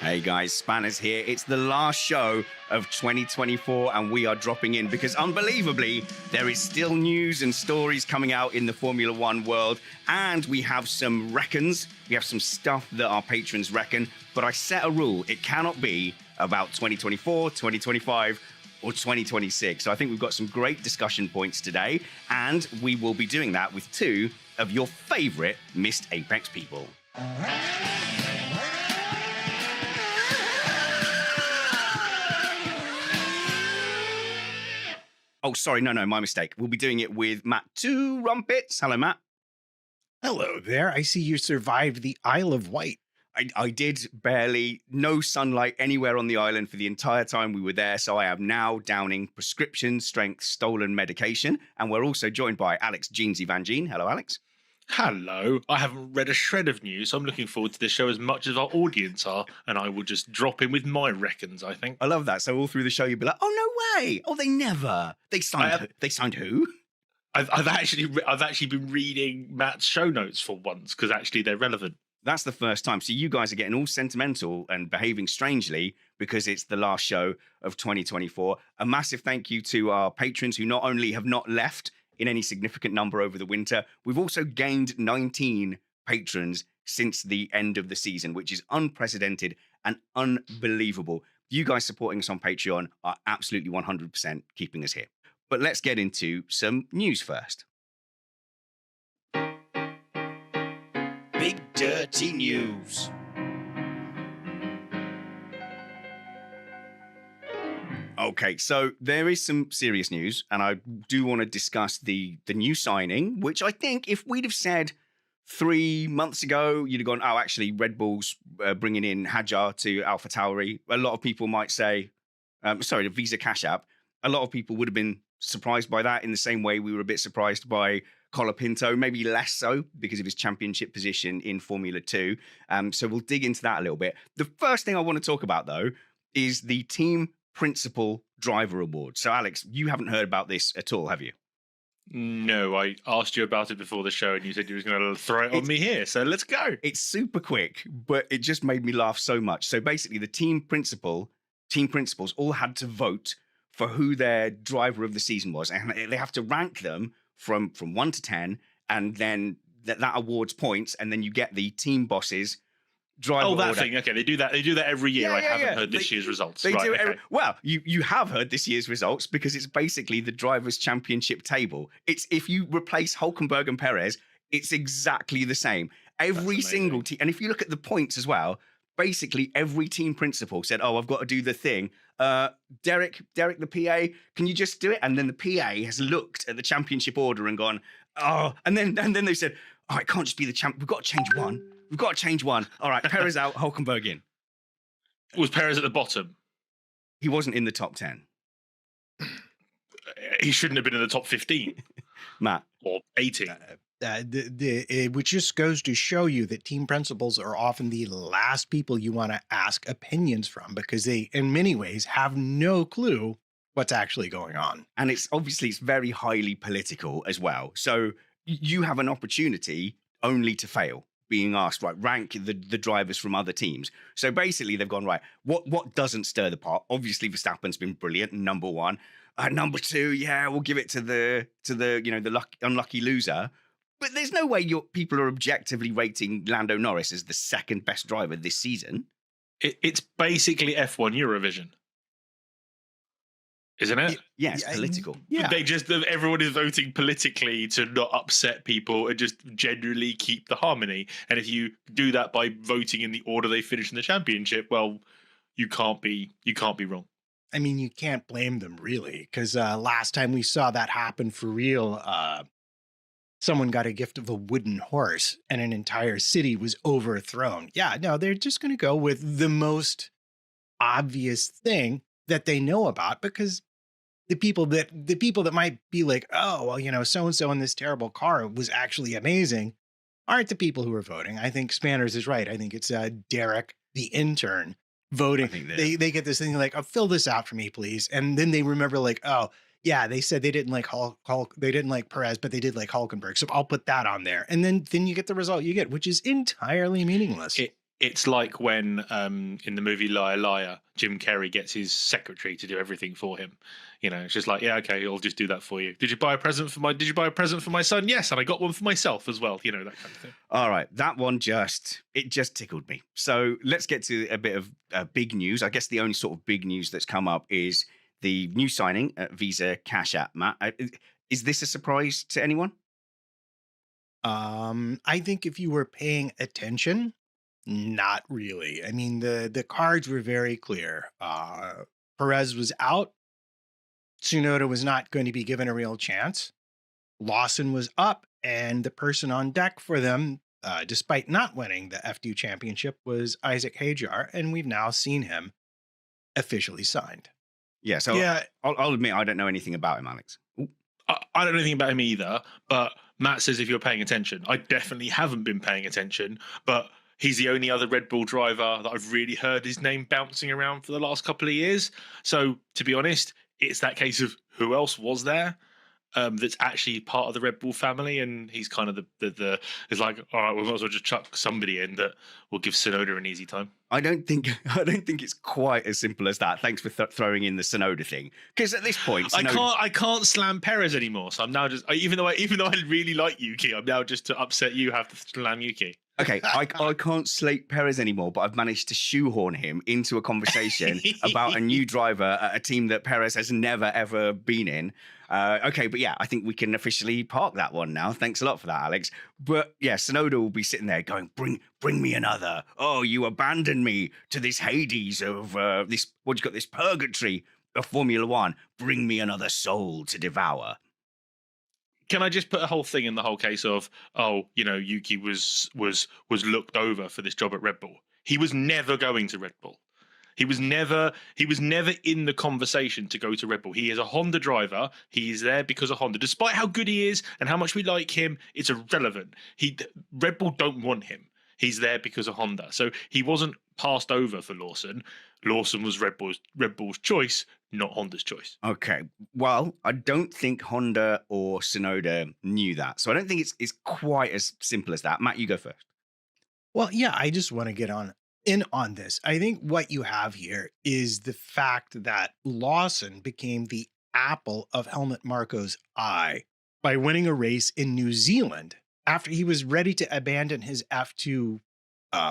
Hey guys, Spanners here. It's the last show of 2024 and we are dropping in because unbelievably, there is still news and stories coming out in the Formula One world, and we have some reckons. We have some stuff that our patrons reckon, but I set a rule. It cannot be about 2024, 2025, or 2026. So I think we've got some great discussion points today, and we will be doing that with two of your favorite missed Apex people. Oh, sorry, no, my mistake. We'll be doing it with Matt Two Rumpets. Hello, Matt. Hello there. I see you survived the Isle of Wight. I did barely. No sunlight anywhere on the island for the entire time we were there. So I am now downing prescription strength stolen medication. And we're also joined by Alex Geensy Van Gene. Hello, Alex. Hello. I haven't read a shred of news, so I'm looking forward to this show as much as our audience are, and I will just drop in with my reckons, I think. I love that. So all through the show, you'll be like, oh, no way. Oh, they never. They signed who? I've actually been reading Matt's show notes for once, because actually they're relevant. That's the first time. So you guys are getting all sentimental and behaving strangely because it's the last show of 2024. A massive thank you to our patrons who not only have not left in any significant number over the winter, we've also gained 19 patrons since the end of the season, which is unprecedented and unbelievable. You guys supporting us on Patreon are absolutely 100% keeping us here. But let's get into some news first. Big dirty news. Okay, so there is some serious news, and I do want to discuss the new signing, which I think if we'd have said 3 months ago, you'd have gone, oh, actually, Red Bull's bringing in Hadjar to AlphaTauri. A lot of people might say, the Visa Cash App. A lot of people would have been surprised by that in the same way we were a bit surprised by Colapinto, maybe less so because of his championship position in Formula 2. So we'll dig into that a little bit. The first thing I want to talk about, though, is the team Principal Driver Award. So, Alex, you haven't heard about this at all, have you? No, I asked you about it before the show and you said you was going to throw it on me here. So let's go. It's super quick, but it just made me laugh so much. So basically, the team principals all had to vote for who their driver of the season was. And they have to rank them from 1 to 10. And then that awards points. And then you get the team bosses driver that order. thing. Okay, they do that every year. Yeah, I haven't heard this year's results. They do it okay. Well, you have heard this year's results because it's basically the drivers' championship table. It's if you replace Hülkenberg and Perez, it's exactly the same. Every single team, and if you look at the points as well, basically every team principal said, "Oh, I've got to do the thing." Derek, the PA, can you just do it? And then the PA has looked at the championship order and gone, "Oh," and then they said, "Oh, it can't just be the champ. We've got to change one. We've got to change one. All right, Perez out, Hülkenberg in." Was Perez at the bottom? He wasn't in the top 10. He shouldn't have been in the top 15. Matt. Or 18. Which just goes to show you that team principals are often the last people you want to ask opinions from because they, in many ways, have no clue what's actually going on. And it's very highly political as well. So you have an opportunity only to fail. Being asked, right, rank the drivers from other teams. So basically they've gone, right, what doesn't stir the pot? Obviously Verstappen's been brilliant, number one. Number two, yeah, we'll give it to the unlucky loser. But there's no way people are objectively rating Lando Norris as the second best driver this season. It's basically F1 Eurovision. Isn't it? Yes, political. Yeah. Everyone is voting politically to not upset people and just generally keep the harmony. And if you do that by voting in the order they finish in the championship, well, you can't be wrong. I mean, you can't blame them really, because last time we saw that happen for real, someone got a gift of a wooden horse and an entire city was overthrown. Yeah, no, they're just going to go with the most obvious thing that they know about, because the people that might be like, oh, well, so-and-so in this terrible car was actually amazing, aren't the people who are voting. I think Spanners is right. I think it's Derek, the intern, voting. They get this thing like, oh, fill this out for me, please. And then they remember like, oh, yeah, they said they didn't like they didn't like Perez, but they did like Hülkenberg. So I'll put that on there. And then you get the result you get, which is entirely meaningless. It's like when in the movie Liar Liar, Jim Carrey gets his secretary to do everything for him. It's just like, yeah, okay, I'll just do that for you. Did you buy a present for my son? Yes, and I got one for myself as well. That kind of thing. All right, that one just tickled me. So let's get to a bit of big news. I guess the only sort of big news that's come up is the new signing at Visa Cash App. Matt, is this a surprise to anyone? I think if you were paying attention, not really. I mean, the cards were very clear. Perez was out. Tsunoda was not going to be given a real chance. Lawson was up, and the person on deck for them, despite not winning the F2 championship, was Isaac Hajar, and we've now seen him officially signed. Yeah, so yeah. I'll admit I don't know anything about him, Alex. I don't know anything about him either, but Matt says if you're paying attention. I definitely haven't been paying attention, but he's the only other Red Bull driver that I've really heard his name bouncing around for the last couple of years. So, to be honest, it's that case of who else was there that's actually part of the Red Bull family, and he's kind of the it's like, all right, we might as well just chuck somebody in that will give Tsunoda an easy time. I don't think it's quite as simple as that. Thanks for throwing in the Tsunoda thing, because at this point, I can't slam Perez anymore. So I'm now just even though I really like Yuki, I'm now just to upset you have to slam Yuki. Okay, I can't slate Perez anymore, but I've managed to shoehorn him into a conversation about a new driver at a team that Perez has never, ever been in. Okay, but yeah, I think we can officially park that one now. Thanks a lot for that, Alex. But yeah, Tsunoda will be sitting there going, bring me another. Oh, you abandoned me to this Hades of this purgatory of Formula One. Bring me another soul to devour. Can I just put a whole thing in the whole case of, Yuki was looked over for this job at Red Bull. He was never going to Red Bull. He was never in the conversation to go to Red Bull. He is a Honda driver. He is there because of Honda. Despite how good he is and how much we like him, it's irrelevant. Red Bull don't want him. He's there because of Honda. So he wasn't passed over for Lawson. Lawson was Red Bull's choice, not Honda's choice. Okay. Well, I don't think Honda or Tsunoda knew that. So I don't think it's quite as simple as that. Matt, you go first. Well, yeah, I just want to get in on this. I think what you have here is the fact that Lawson became the apple of Helmut Marko's eye by winning a race in New Zealand after he was ready to abandon his F2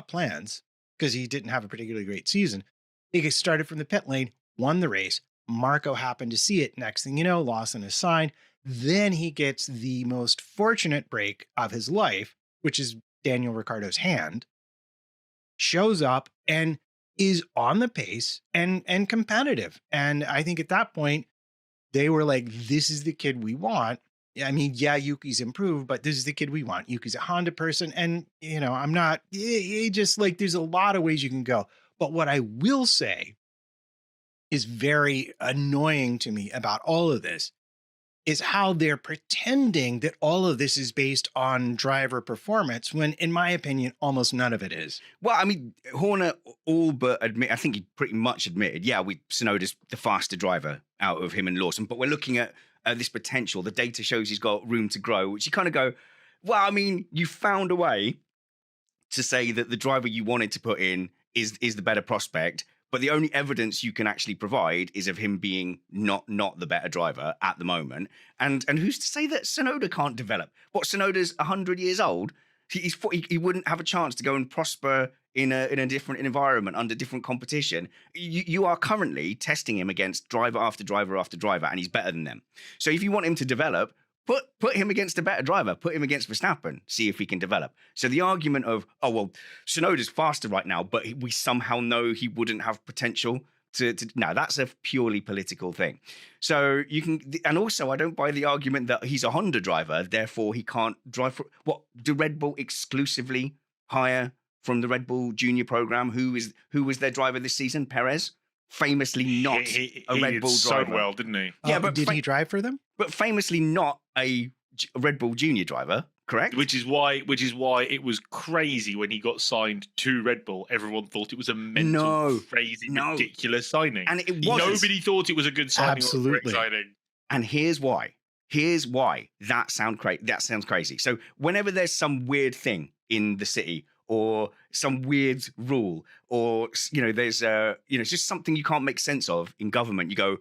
plans because he didn't have a particularly great season. He started from the pit lane, won the race. Marko happened to see it. Next thing you know, Lawson is signed. Then he gets the most fortunate break of his life, which is Daniel Ricciardo's hand, shows up and is on the pace and competitive. And I think at that point, they were like, this is the kid we want. I mean, yeah, Yuki's improved, but this is the kid we want. Yuki's a Honda person. And, I'm not, just like, there's a lot of ways you can go. But what I will say is very annoying to me about all of this is how they're pretending that all of this is based on driver performance when, in my opinion, almost none of it is. Well, I mean, Horner all but I think he pretty much admitted, yeah, Tsunoda's the faster driver out of him and Lawson, but we're looking at this potential. The data shows he's got room to grow, which you kind of go, well, I mean, you found a way to say that the driver you wanted to put in is the better prospect, but the only evidence you can actually provide is of him being not the better driver at the moment. And who's to say that Tsunoda can't develop? What, Tsunoda's 100 years old? He wouldn't have a chance to go and prosper in a different environment under different competition. You are currently testing him against driver after driver after driver, and he's better than them. So if you want him to develop, put him against a better driver, put him against Verstappen, see if he can develop. So the argument of, oh, well, Tsunoda's faster right now, but we somehow know he wouldn't have potential to no, that's a purely political thing. So you can, and also I don't buy the argument that he's a Honda driver, therefore he can't drive for, what, do Red Bull exclusively hire from the Red Bull Junior program? Who was their driver this season? Perez? Famously not a Red Bull driver. So well, didn't he? Yeah, but did he drive for them? But famously not a Red Bull Junior driver, correct? Which is why it was crazy when he got signed to Red Bull. Everyone thought it was a mental, crazy, ridiculous signing. And it wasn't. Nobody thought it was a good signing. Absolutely. Or a great signing. And here's why. That sounds crazy. So whenever there's some weird thing in the city, or some weird rule, or there's it's just something you can't make sense of in government. You go,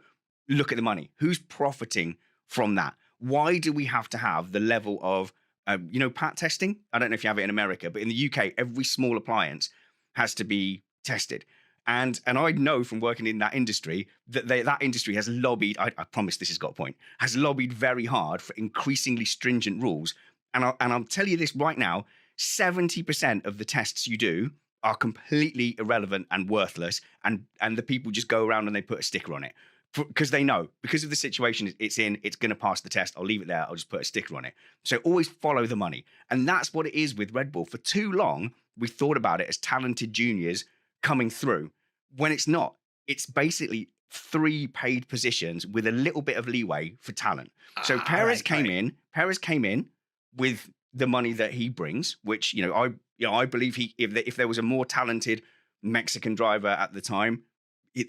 look at the money. Who's profiting from that? Why do we have to have the level of pat testing? I don't know if you have it in America, but in the UK, every small appliance has to be tested. And I know from working in that industry that that industry has lobbied, I promise this has got a point, has lobbied very hard for increasingly stringent rules. And I'll tell you this right now, 70% of the tests you do are completely irrelevant and worthless. And the people just go around and they put a sticker on it. Because they know, because of the situation it's in, it's going to pass the test. I'll leave it there. I'll just put a sticker on it. So always follow the money. And that's what it is with Red Bull. For too long, we thought about it as talented juniors coming through, when it's not. It's basically 3 paid positions with a little bit of leeway for talent. So Perez came in with the money that he brings, which I believe if there was a more talented Mexican driver at the time,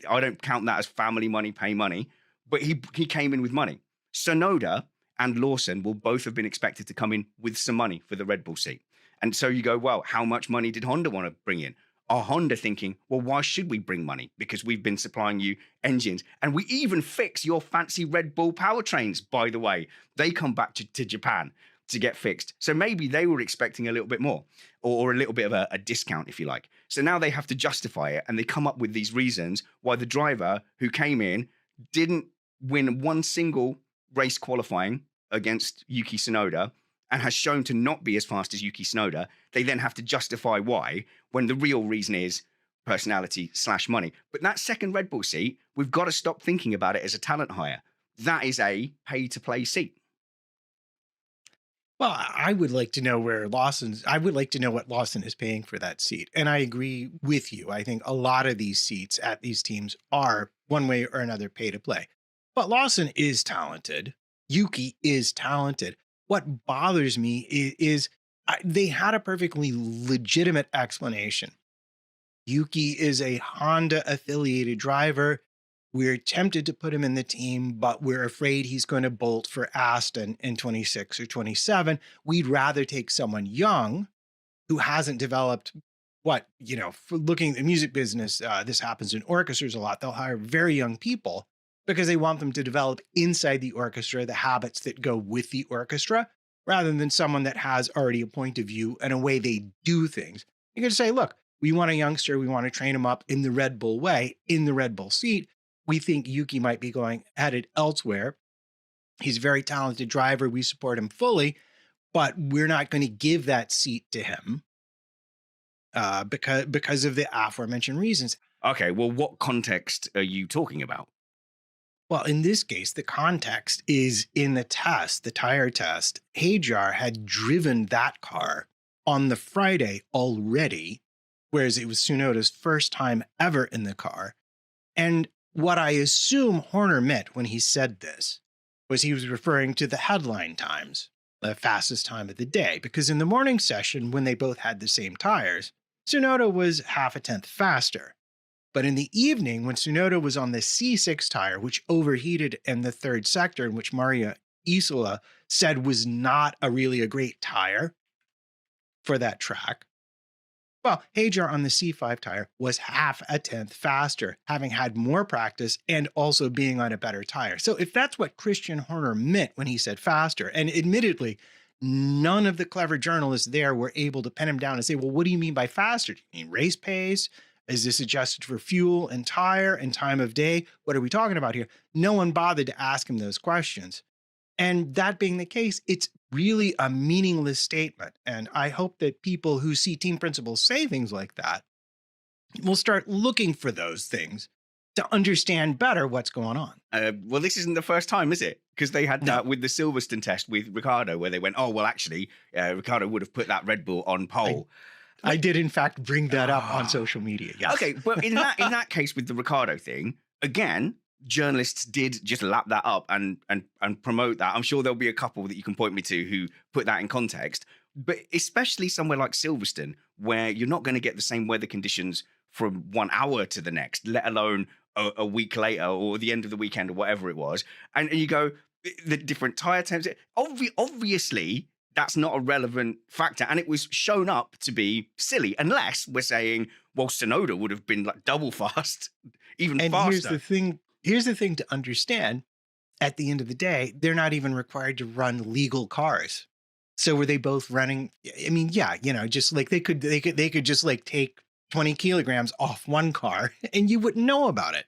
I don't count that as family money, pay money, but he came in with money. Tsunoda and Lawson will both have been expected to come in with some money for the Red Bull seat. And so you go, well, how much money did Honda want to bring in? Are Honda thinking, well, why should we bring money? Because we've been supplying you engines. And we even fix your fancy Red Bull powertrains, by the way. They come back to Japan to get fixed. So maybe they were expecting a little bit more, or a little bit of a discount, if you like. So now they have to justify it, and they come up with these reasons why the driver who came in didn't win one single race qualifying against Yuki Tsunoda and has shown to not be as fast as Yuki Tsunoda. They then have to justify why, when the real reason is personality/money. But that second Red Bull seat, we've got to stop thinking about it as a talent hire. That is a pay-to-play seat. Well, I would like to know what Lawson is paying for that seat. And I agree with you. I think a lot of these seats at these teams are one way or another pay to play. But Lawson is talented. Yuki is talented. What bothers me is they had a perfectly legitimate explanation. Yuki is a Honda affiliated driver. We're tempted to put him in the team, but we're afraid he's going to bolt for Aston in 26 or 27. We'd rather take someone young who hasn't developed for looking at the music business. This happens in orchestras a lot. They'll hire very young people because they want them to develop inside the orchestra the habits that go with the orchestra, rather than someone that has already a point of view and a way they do things. You can say, look, we want a youngster. We want to train him up in the Red Bull way, in the Red Bull seat. We think Yuki might be headed elsewhere. He's a very talented driver. We support him fully, but we're not going to give that seat to him because of the aforementioned reasons. Okay, well, what context are you talking about? Well, in this case, the context is in the tire test. Hajar had driven that car on the Friday already, whereas it was Tsunoda's first time ever in the car. And what I assume Horner meant when he said this was he was referring to the headline times, the fastest time of the day, because in the morning session, when they both had the same tires, Tsunoda was half a tenth faster. But in the evening, when Tsunoda was on the C6 tire, which overheated in the third sector, in which Maria Isola said was not really a great tire for that track, well, Hajar on the C5 tire was half a tenth faster, having had more practice and also being on a better tire. So if that's what Christian Horner meant when he said faster, and admittedly, none of the clever journalists there were able to pin him down and say, well, what do you mean by faster? Do you mean race pace? Is this adjusted for fuel and tire and time of day? What are we talking about here? No one bothered to ask him those questions. And that being the case, it's really a meaningless statement. And I hope that people who see team principals say things like that will start looking for those things to understand better what's going on. Well, this isn't the first time, is it? Because they had that with the Silverstone test with Ricciardo, where they went, oh, well, actually, Ricciardo would have put that Red Bull on pole. I did, in fact, bring that up on social media. Yes. Okay, but in that case with the Ricciardo thing, again, journalists did just lap that up and promote that. I'm sure there'll be a couple that you can point me to who put that in context. But especially somewhere like Silverstone, where you're not going to get the same weather conditions from 1 hour to the next, let alone a week later or the end of the weekend or whatever it was. And you go, the different tire temps. Obviously, that's not a relevant factor. And it was shown up to be silly, unless we're saying, well, Tsunoda would have been like double fast, even And faster. here's the thing to understand. At the end of the day, they're not even required to run legal cars. So were they both running? I mean, yeah, just like they could just like take 20 kilograms off one car and you wouldn't know about it.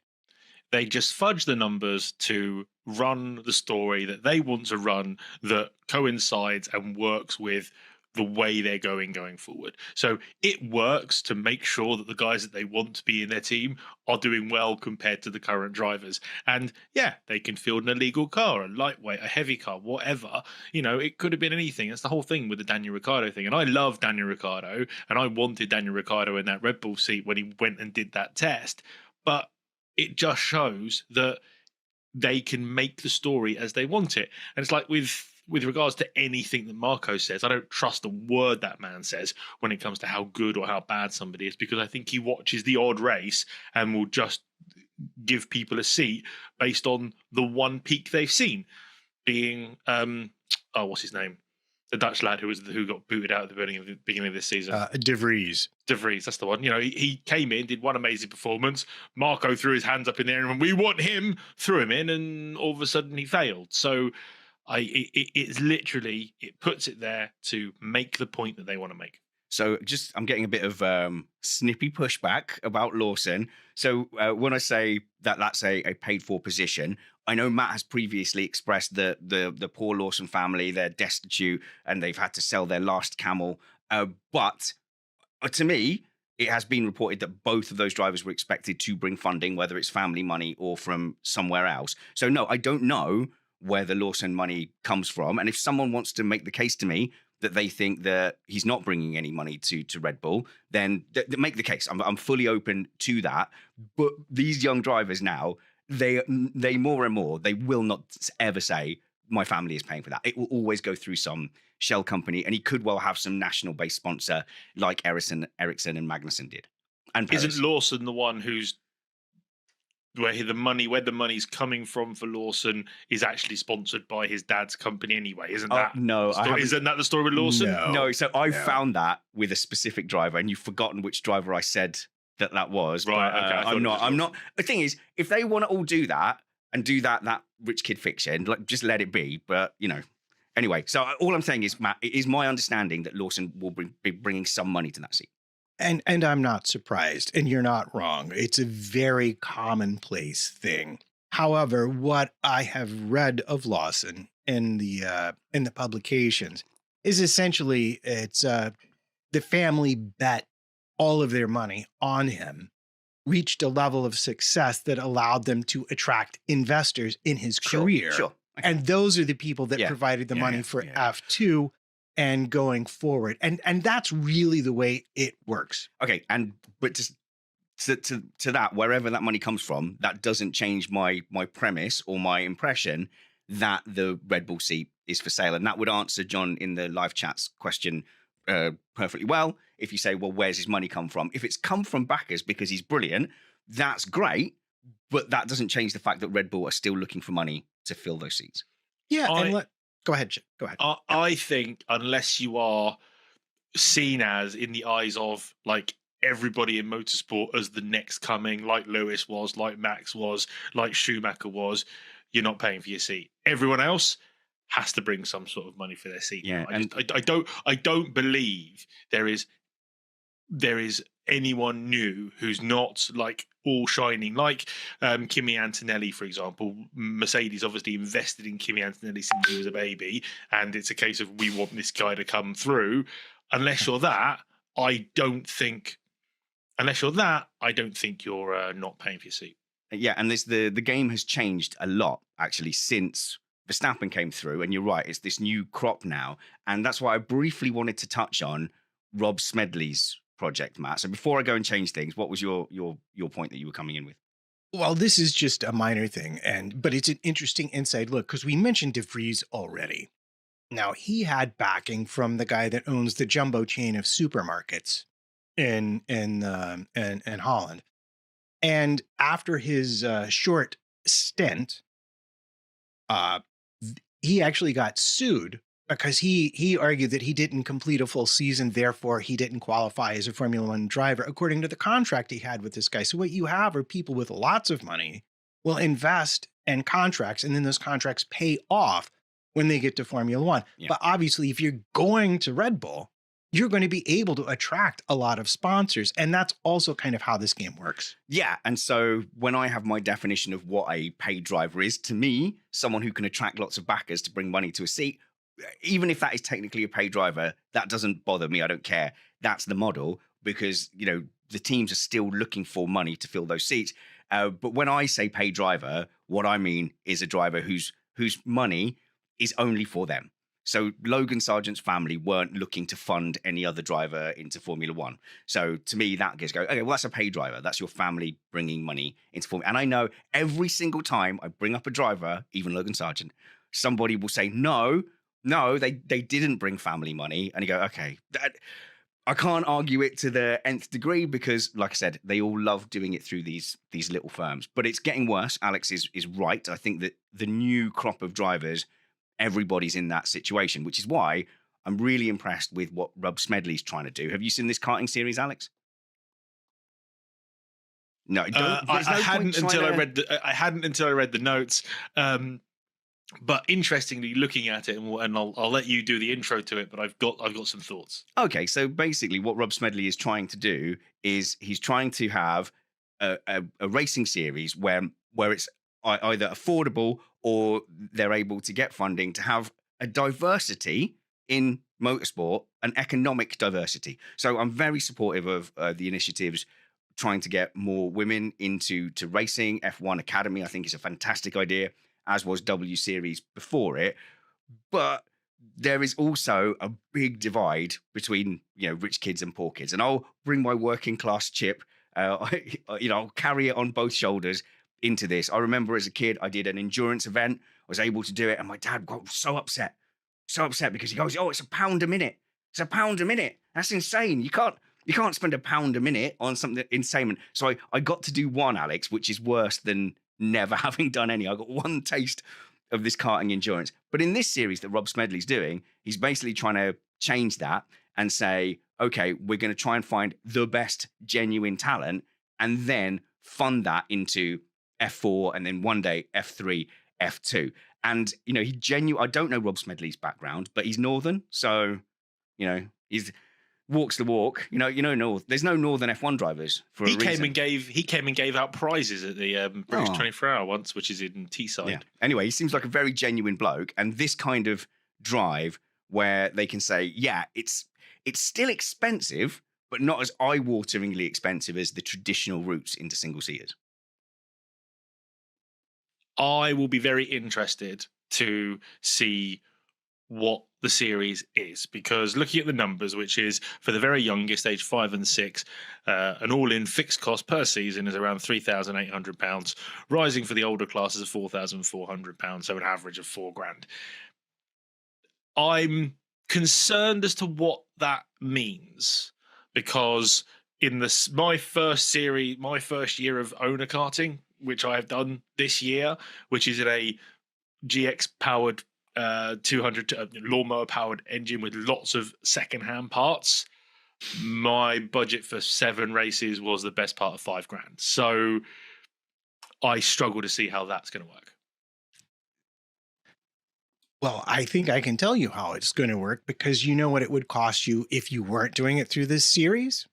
They just fudge the numbers to run the story that they want to run that coincides and works with the way they're going forward. So it works to make sure that the guys that they want to be in their team are doing well compared to the current drivers. And yeah, they can field an illegal car, a lightweight, a heavy car, whatever. It could have been anything. That's the whole thing with the Daniel Ricciardo thing. And I love Daniel Ricciardo, and I wanted Daniel Ricciardo in that Red Bull seat when he went and did that test. But it just shows that they can make the story as they want it. And it's like with regards to anything that Marco says, I don't trust a word that man says when it comes to how good or how bad somebody is, because I think he watches the odd race and will just give people a seat based on the one peak they've seen, being what's his name? The Dutch lad who got booted out at the beginning of this season. De Vries. De Vries, that's the one. He came in, did one amazing performance. Marco threw his hands up in the air and we want him, threw him in, and all of a sudden he failed. So it's literally, it puts it there to make the point that they want to make. So I'm getting a bit of snippy pushback about Lawson. So when I say that that's a paid for position, I know Matt has previously expressed that the poor Lawson family, they're destitute and they've had to sell their last camel. But to me, it has been reported that both of those drivers were expected to bring funding, whether it's family money or from somewhere else. So no, I don't know where the Lawson money comes from. And if someone wants to make the case to me that they think that he's not bringing any money to Red Bull, then make the case. I'm fully open to that. But these young drivers now, they more and more, they will not ever say, my family is paying for that. It will always go through some shell company, and he could well have some national-based sponsor like Ericsson and Magnussen did. And Perez. Isn't Lawson the one where the money's coming from for Lawson is actually sponsored by his dad's company anyway? Isn't that the story with Lawson? No. So I found that with a specific driver, and you've forgotten which driver I said that was. Right. But, Okay. I'm not. The thing is, if they want to all do that and do that rich kid fiction, like, just let it be. But anyway. So all I'm saying is, Matt, it is my understanding that Lawson will be bringing some money to that seat. And I'm not surprised, and you're not wrong. It's a very commonplace thing. However, what I have read of Lawson in the publications is essentially it's the family bet all of their money on him, reached a level of success that allowed them to attract investors in his career. Sure. Okay. And those are the people that provided the money for F2 and going forward. And that's really the way it works. Okay. But just to that, wherever that money comes from, that doesn't change my premise or my impression that the Red Bull seat is for sale. And that would answer John in the live chats question perfectly well. If you say, well, where's his money come from? If it's come from backers because he's brilliant, that's great. But that doesn't change the fact that Red Bull are still looking for money to fill those seats. Yeah. Go ahead. I think unless you are seen as, in the eyes of like everybody in motorsport, as the next coming, like Lewis was, like Max was, like Schumacher was, you're not paying for your seat. Everyone else has to bring some sort of money for their seat. Yeah, I don't believe there is anyone new who's not like all shining, like Kimi Antonelli, for example. Mercedes obviously invested in Kimi Antonelli since he was a baby, and it's a case of, we want this guy to come through. Unless you're that, I don't think you're not paying for your seat. Yeah, and the game has changed a lot actually since Verstappen came through, and you're right, it's this new crop now, and that's why I briefly wanted to touch on Rob Smedley's project, Matt. So before I go and change things, what was your point that you were coming in with? Well, this is just a minor thing, but it's an interesting inside look, because we mentioned De Vries already. Now, he had backing from the guy that owns the jumbo chain of supermarkets in Holland. And after his short stint, he actually got sued because he argued that he didn't complete a full season, therefore he didn't qualify as a Formula One driver according to the contract he had with this guy. So what you have are people with lots of money will invest in contracts, and then those contracts pay off when they get to Formula One. Yeah. But obviously, if you're going to Red Bull, you're going to be able to attract a lot of sponsors. And that's also kind of how this game works. Yeah. And so when I have my definition of what a paid driver is, to me, someone who can attract lots of backers to bring money to a seat, even if that is technically a paid driver, that doesn't bother me. I don't care. That's the model, because, you know, the teams are still looking for money to fill those seats. But when I say paid driver, what I mean is a driver whose money is only for them. So Logan Sargent's family weren't looking to fund any other driver into Formula One. So to me, that gives go, okay, well, that's a paid driver. That's your family bringing money into Formula. And I know every single time I bring up a driver, even Logan Sargent, somebody will say, no, they didn't bring family money. And you go, okay, I can't argue it to the nth degree, because, like I said, they all love doing it through these little firms. But it's getting worse. Alex is right. I think that the new crop of drivers, everybody's in that situation, which is why I'm really impressed with what Rob Smedley's trying to do. Have you seen this karting series, Alex? No, I hadn't until I read the notes. But interestingly, looking at it, and I'll let you do the intro to it, but I've got some thoughts. Okay, so basically, what Rob Smedley is trying to do is he's trying to have a racing series where it's either affordable or they're able to get funding to have a diversity in motorsport, an economic diversity. So I'm very supportive of the initiatives trying to get more women into racing. F1 Academy, I think, is a fantastic idea, as was W Series before it. But there is also a big divide between, you know, rich kids and poor kids. And I'll bring my working class chip, I'll carry it on both shoulders into this. I remember as a kid, I did an endurance event. I was able to do it, and my dad got so upset because he goes, "Oh, it's £1 a minute. It's £1 a minute. That's insane. You can't spend £1 a minute on something insane." So I got to do one, Alex, which is worse than never having done any. I got one taste of this karting endurance. But in this series that Rob Smedley's doing, he's basically trying to change that and say, okay, we're going to try and find the best genuine talent and then fund that into F4 and then one day F3, F2. And, you know, I don't know Rob Smedley's background, but he's Northern. So, you know, he's walks the walk. There's no Northern F1 drivers for a reason. He came and gave out prizes at the British 24 Hour once, which is in Teesside. Yeah. Anyway, he seems like a very genuine bloke. And this kind of drive where they can say, yeah, it's still expensive, but not as eye-wateringly expensive as the traditional routes into single-seaters. I will be very interested to see what the series is, because looking at the numbers, which is for the very youngest, age 5 and 6, an all-in fixed cost per season is around £3,800, rising for the older classes of £4,400, so an average of £4,000. I'm concerned as to what that means, because in my first year of owner karting, which I have done this year, which is in a GX powered 200 lawnmower powered engine with lots of secondhand parts, my budget for 7 races was the best part of £5,000. So I struggle to see how that's going to work. Well, I think I can tell you how it's going to work, because you know what it would cost you if you weren't doing it through this series?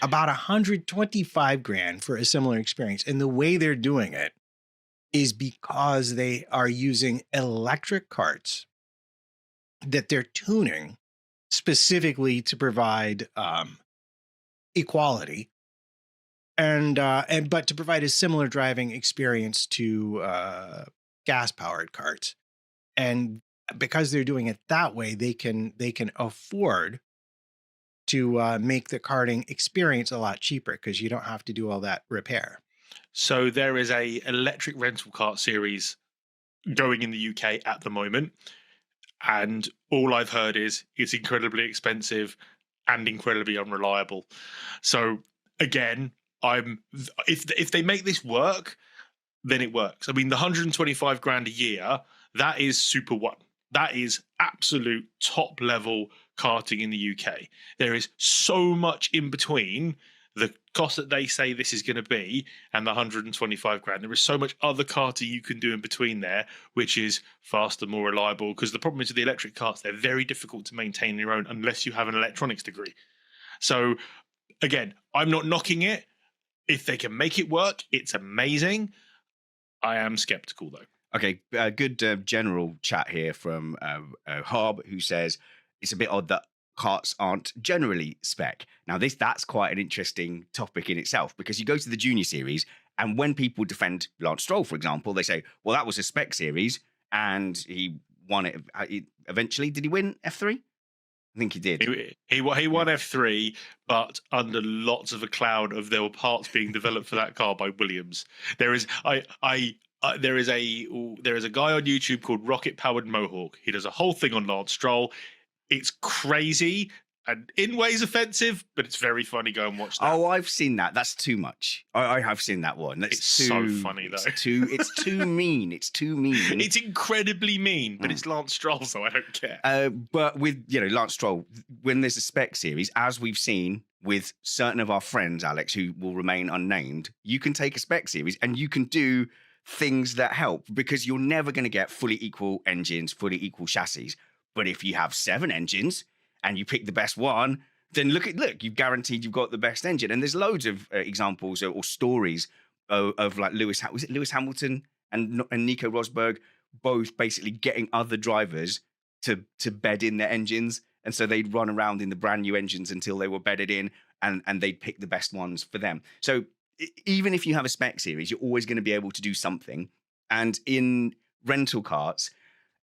About $125,000 for a similar experience. And the way they're doing it is because they are using electric karts that they're tuning specifically to provide equality but to provide a similar driving experience to gas-powered karts. And because they're doing it that way, they can afford to make the karting experience a lot cheaper, because you don't have to do all that repair. So there is a electric rental kart series going in the UK at the moment, and all I've heard is it's incredibly expensive and incredibly unreliable. So again, if they make this work, then it works. I mean, the $125,000 a year, that is super That is absolute top level karting in the UK. There is so much in between the cost that they say this is going to be and the 125 grand. There is so much other karting you can do in between there, which is faster, more reliable. Because the problem is with the electric karts, they're very difficult to maintain on your own unless you have an electronics degree. So again, I'm not knocking it. If they can make it work, it's amazing. I am skeptical though. Okay, good general chat here from Harb, who says it's a bit odd that karts aren't generally spec. Now, that's quite an interesting topic in itself, because you go to the junior series, and when people defend Lance Stroll, for example, they say, well, that was a spec series, and he won it eventually. Did he win F3? I think he did. He won F3, but under lots of a cloud of there were parts being developed for that car by Williams. There is there is a guy on YouTube called Rocket Powered Mohawk. He does a whole thing on Lance Stroll. It's crazy and in ways offensive, but it's very funny. Go and watch that. Oh, I've seen that. That's too much. I have seen that one. It's so funny though. It's too mean. It's too mean. It's incredibly mean, but it's Lance Stroll, so I don't care. But with Lance Stroll, when there's a spec series, as we've seen with certain of our friends, Alex, who will remain unnamed, you can take a spec series and you can do things that help, because you're never going to get fully equal engines, fully equal chassis. But if you have 7 engines and you pick the best one, then look, you've guaranteed you've got the best engine. And there's loads of examples or stories of like Lewis Hamilton and Nico Rosberg both basically getting other drivers to bed in their engines. And so they'd run around in the brand new engines until they were bedded in, and they'd pick the best ones for them. So even if you have a spec series, you're always going to be able to do something. And in rental karts,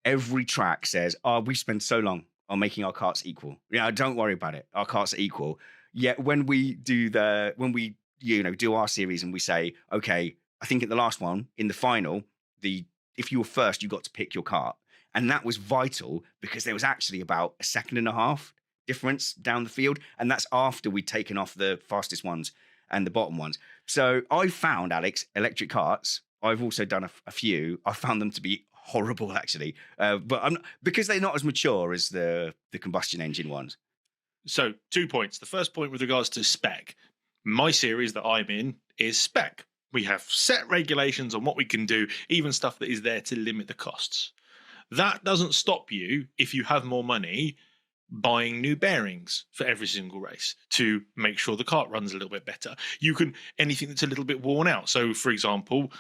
every track says, oh, we spent so long on making our karts equal. Don't worry about it. Our karts are equal. Yet when we do our series and we say, okay, I think at the last one, in the final, if you were first, you got to pick your kart. And that was vital, because there was actually about a 1.5 seconds difference down the field. And that's after we'd taken off the fastest ones and the bottom ones. So I found, Alex, electric karts, I've also done a few. I found them to be horrible, actually, but because they're not as mature as the combustion engine ones. So 2 points. The first point with regards to spec, my series that I'm in is spec. We have set regulations on what we can do, even stuff that is there to limit the costs. That doesn't stop you, if you have more money, buying new bearings for every single race to make sure the kart runs a little bit better. You can, anything that's a little bit worn out. So, for example,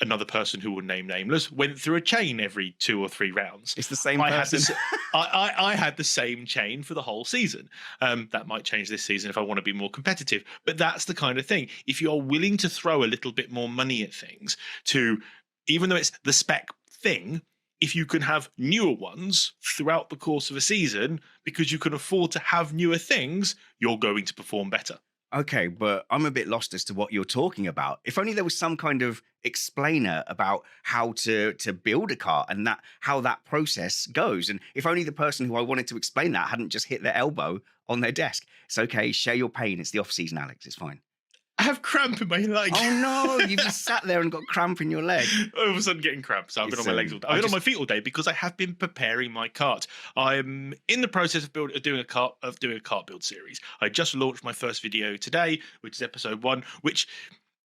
another person who will name nameless went through a chain every 2 or 3 rounds. It's the same person. I had the same chain for the whole season. That might change this season if I want to be more competitive. But that's the kind of thing. If you're willing to throw a little bit more money at things, even though it's the spec thing, if you can have newer ones throughout the course of a season, because you can afford to have newer things, you're going to perform better. Okay, but I'm a bit lost as to what you're talking about. If only there was some kind of explainer about how to build a car and how that process goes. And if only the person who I wanted to explain that hadn't just hit their elbow on their desk. It's okay, share your pain. It's the off season, Alex. It's fine. I have cramp in my leg. Oh no, you just sat there and got cramp in your leg. All of a sudden getting cramp. So I've been on my legs all day. I've been on my feet all day because I have been preparing my kart. I'm in the process of doing a kart build series. I just launched my first video today, which is episode 1, which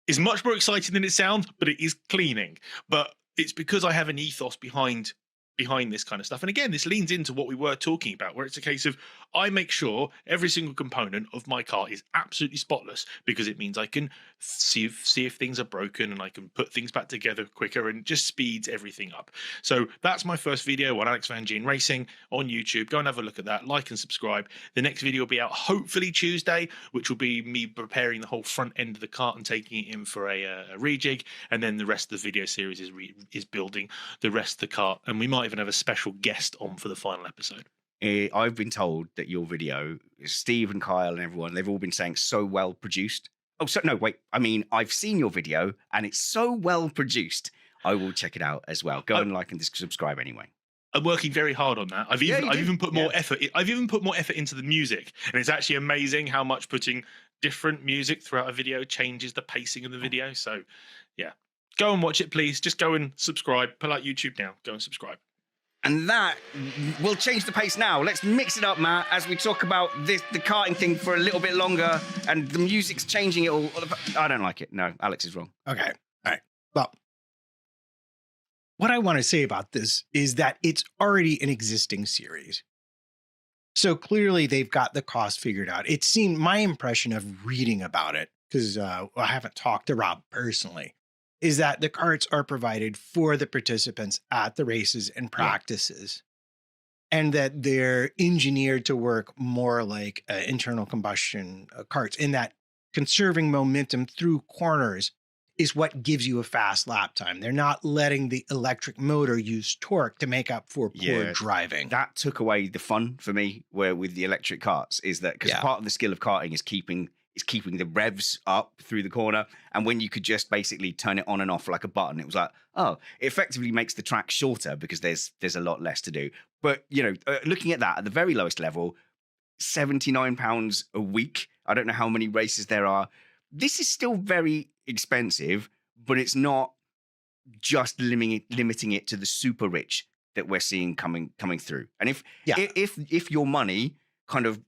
is much more exciting than it sounds, but it is cleaning. But it's because I have an ethos behind this kind of stuff. And again, this leans into what we were talking about, where it's a case of I make sure every single component of my car is absolutely spotless, because it means I can see if things are broken and I can put things back together quicker, and just speeds everything up. So that's my first video on Alex Van Gien Racing on YouTube. Go and have a look at that, like and subscribe. The next video will be out hopefully Tuesday, which will be me preparing the whole front end of the kart and taking it in for a rejig. And then the rest of the video series is building the rest of the kart. And we might even have a special guest on for the final episode. I've been told that your video, Steve and Kyle and everyone, they've all been saying so well produced. Oh, so no, wait. I mean, I've seen your video and it's so well produced. I will check it out as well. Go and like and subscribe anyway. I'm working very hard on that. I've even put more effort. I've even put more effort into the music, and it's actually amazing how much putting different music throughout a video changes the pacing of the video. So, yeah, go and watch it, please. Just go and subscribe. Pull out YouTube now. Go and subscribe. And that will change the pace now. Let's mix it up, Matt, as we talk about the karting thing for a little bit longer, and the music's changing it all. I don't like it. No, Alex is wrong. Okay. All right. Well, what I want to say about this is that it's already an existing series. So clearly they've got the cost figured out. It seemed, my impression of reading about it, because I haven't talked to Rob personally, is that the carts are provided for the participants at the races and practices, and that they're engineered to work more like internal combustion carts, in that conserving momentum through corners is what gives you a fast lap time. They're not letting the electric motor use torque to make up for poor driving. That took away the fun for me with the electric carts, is that because part of the skill of karting is keeping the revs up through the corner. And when you could just basically turn it on and off like a button, it was like, oh, it effectively makes the track shorter because there's a lot less to do. But, looking at that at the very lowest level, £79 a week. I don't know how many races there are. This is still very expensive, but it's not just limiting it to the super rich that we're seeing coming through. And if your money, kind of